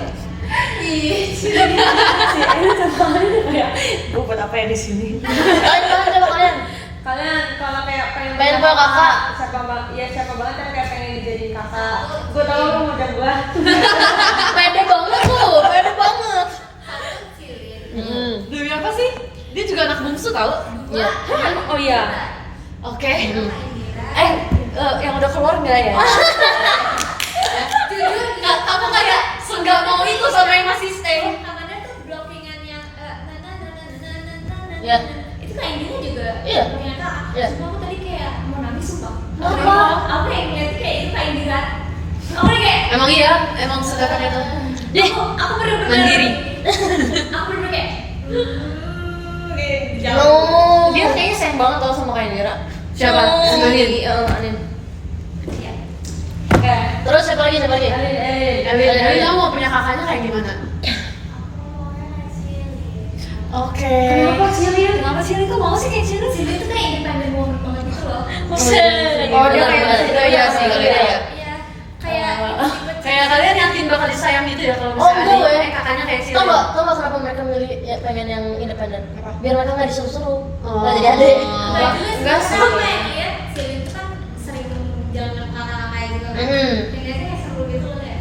Si Ayu sama Ayu kayak gue buat apa ya di sini? Kalian mana coba kalian? Kalian kalau kayak pengen Pengen punya punya kakak. siapa banget yang kayak pengen dijadiin kakak. Gue tahu lu mau jadi gue. Pede banget lu, pede banget. Demi apa sih? Dia juga anak bungsu tau? Iya. Oh iya. Oke. Yang udah keluar nggak ya? Nggak, kamu kayak nggak mau itu sama yang masih stay. Namanya tuh blockingan yang Iya. itu kayak gini juga. Iya. Ternyata Iya. semua aku tadi kayak mau nangis sumpah. Apa? Aku yang ngeliat kayak itu kayak Indira. Aku kayak Emang iya, emang sekarang itu. aku bener-bener Mandiri. Aku bener-bener kayak Oh. Dia kayaknya sayang banget tau sama kayak Indira. Siapa? Anin. Anin. ya. Oke. Terus siapa lagi? Elin, kamu mau punya kakaknya kayak gimana? Oke. Kenapa Cilin? Kenapa Cilin tuh mau sih kayak Cilin? Sini tuh kayak independent woman banget gitu loh. Oh dia kayak gitu ya sih kalau ya. Iya, kayak Kayak kalian yakin bakal disayang gitu ya kalau Oh, misalnya enggak, adik, ya. kakaknya kayak Cilin. Tau nggak kenapa mereka milih ya, pengen yang independen? Biar mereka nggak disuruh-suruh, Oh. nggak jadi adik. enggak juga Enggak sih. sih. Sama ya dia, Silin tuh kan sering jalan kakak-kakak gitu kan. Mhm. Yang lihatnya kayak seru gitu loh ya.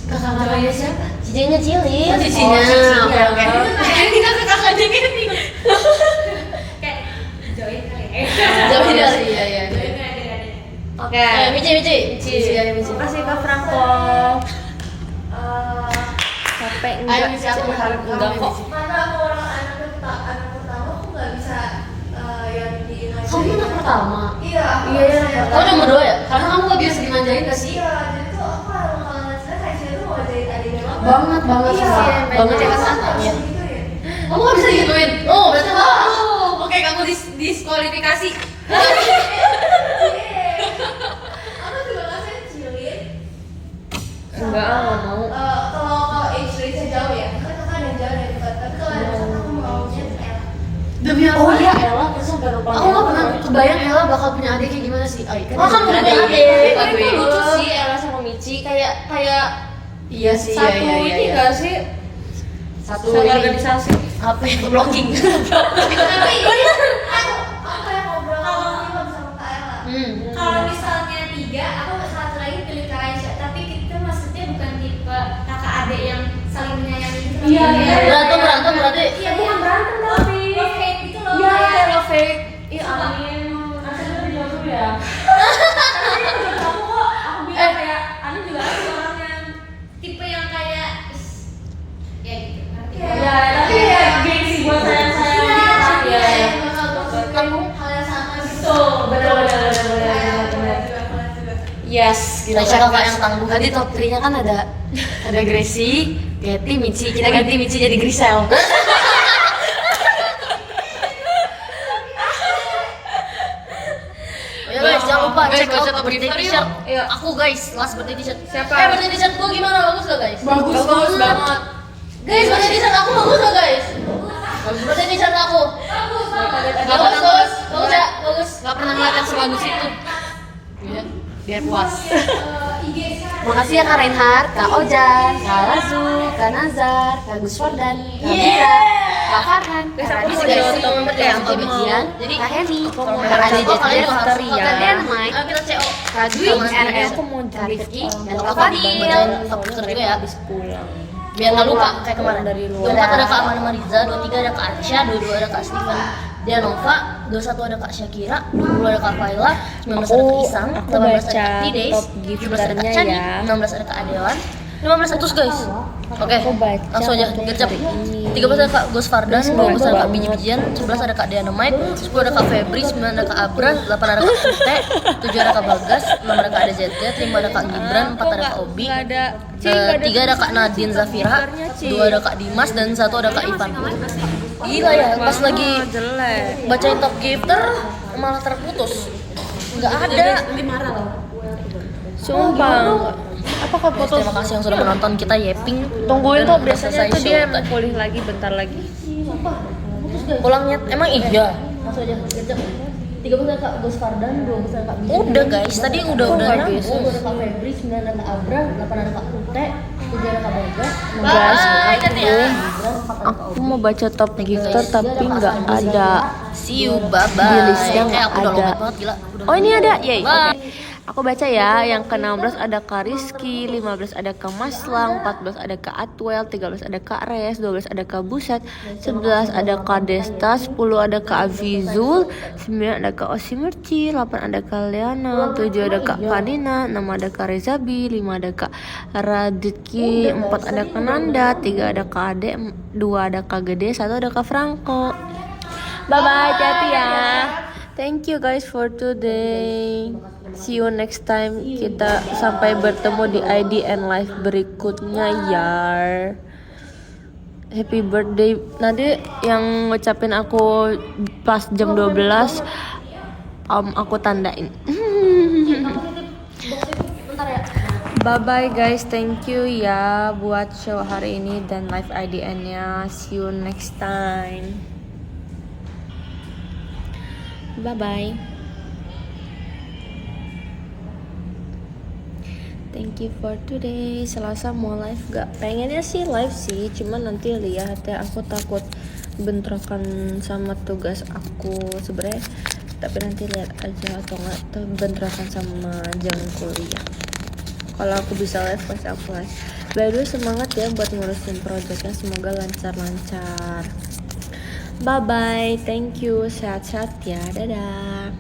Kakak-kakaknya siapa? Cicinya Cilin. Oh, cicinya. Oke, oke. Kayak Kita ke kakaknya Kenny. kayak join kali ya. Jauhin Iya dari. sih, iya iya. Join kan adik-adik. Oke. Mici. Iya, Mici. Terima kasih Kak Franco. Satu Ayo misi aku berharap enggak kok. Mana aku orang anak pertama aku nggak bisa yang di Kamu anak pertama. Iya. Kamu nomor 2 ya? Karena kamu gak biasa dimanjain gak sih? Iya, jadi tuh aku kalau ngeliat kayak dia tuh mau jadi adiknya Banget Iya, banget ya kan? Iya. Gitu ya. Kamu gak bisa gituin. Oh, berarti oke, kamu diskualifikasi. Aku juga ngasih cilin. Enggak, nggak mau. Kalau age range jauh ya, kan kakak ada yang jauh dan dekat. Tapi kalau yang dekat aku maunya Ella. Demi apa? Oh iya, Ella. Aku gak pernah kebayang Ella bakal punya adik kayak gimana sih. Oh, kan udah ada ide. Tapi itu lucu sih Ella sama Michi kayak Iya sih, satu ini gak sih? Satu Satu ini. organisasi. Apa yang blocking? Tapi bener, aku kayak ngobrol sama Kak Ella. Kalau misalnya 3, aku satu lagi pilih Kak Aisyah. Tapi kita maksudnya bukan tipe kakak adik yang saling menyayangi gitu. Iya, Kayak- berantem berarti. Iya, bukan berantem tapi love hate gitu loh. Iya, kayak- kayak love fake. Iya, amin. Rasanya lebih jauh ya. Tapi menurut aku kok aku bilang kayak Anu juga ada orang yang tipe yang kayak ya gitu. Ngerti? ya tapi ya gengsi buat sayang-sayang gitu kan. Iya, Iya. yang bakal ngelakuin hal yang sama gitu. Betul. Yes, Kita kakak yang tangguh. Tadi top 3-nya kan ada Gracie, Getty, Michi. Kita ganti Michi jadi Grisel. Ya guys, jangan lupa check out birthday t-shirt. Iya. Aku guys, last birthday t-shirt. Siapa? Birthday t-shirt gua gimana? Bagus gak guys? Bagus banget. Guys, birthday t-shirt aku bagus gak guys? Birthday t-shirt aku. Bagus ya? Bagus. Gak pernah ngeliat yang sebagus itu. Iya, biar puas. Makasih ya Kak Reinhardt, Kak Ojan, Kak Lazu, Kak Nazar, Kak Gus Fordan, Kak Mira, Kak Farhan, Kak Radis, Kak Bikian, jadi Kak Heni, Kak Ade Jetri, Kak Denmai, Kak Dwi, RS, Kak Rifki, dan Kak Fadil. Top juga ya. Biar nggak lupa kayak kemarin. 24 ada Kak Amanda Mariza, 23 ada Kak Arsya, 22 ada Kak Steven Dianova, 21 ada Kak Syakira, 20 ada Kak Faila, 19 ada Kak Isang, 18 ada Kak Tides, 17 ada Kak Chani, 16 ada Kak Adewan, 15 ada guys. Oke, langsung aja gercep. 13 ada Kak Gus Fardan, 12 ada Kak Biji-Bijian, 11 ada Kak Dianamite, 10 ada Kak Febri, 9 ada Kak Abra, 8 ada Kak Sute, 7 ada Kak Bagas, 6 ada Kak ADZZ, 5 ada Kak Gibran, 4 ada Kak Obi, 3 ada Kak Nadine Zafira, 2 ada Kak Dimas, dan 1 ada Kak Ivan. Gila ya, pas lagi bacain top gifter malah terputus. Nggak ada. Sumpah. Apakah Guys, terima kasih yang sudah menonton kita Yeping. Tungguin Dan tuh udah biasanya selesai tuh show dia tadi. pulih lagi bentar lagi. Pulangnya emang iya. Langsung aja gercep. 30 ada Kak Gus Fardan, 20 ada Kak Biji. Udah guys, tadi udah nyambung. 20 ada Kak Febri, 9 ada Kak Abra, 8 ada Kak Kute, 7 ada Kak Bagas, 16 ada Kak Aku mau baca top gifter tapi nggak ada. See you, bye-bye. Di listnya nggak aku udah ada. lompat banget gila. Oh ini ada, yay. Bye. Oke. Aku baca ya, yang ke-16 ada Kak Rizky, 15 ada Kak Maslang, 14 ada Kak Atwell, 13 ada Kak Res, 12 ada Kak Buset, 11 ada Kak Desta, 10 ada Kak Avizul, 9 ada Kak Osimerci, 8 ada Kak Leana, 7 ada Kak Kanina, 6 ada Kak Rezabi, 5 ada Kak Raditki, 4 ada Kak Nanda, 3 ada Kak Ade, 2 ada Kak Gede, 1 ada Kak Franco. Bye-bye, hati-hati ya. Thank you guys for today. See you next time. Kita sampai bertemu di IDN live berikutnya ya. Happy birthday. Nanti yang ngucapin aku pas jam 12 aku tandain. Bye bye guys, thank you ya buat show hari ini dan live IDN-nya. See you next time. Bye bye. Thank you for today. Selasa mau live gak? Pengennya sih live sih, cuman nanti lihat ya. Aku takut bentrokan sama tugas aku sebenarnya. Tapi nanti lihat aja atau enggak bentrokan sama jam kuliah. Kalau aku bisa live pasti aku live. By the way, semangat ya buat ngurusin projectnya. Semoga lancar-lancar. Bye bye, thank you, sehat-sehat ya, dadah.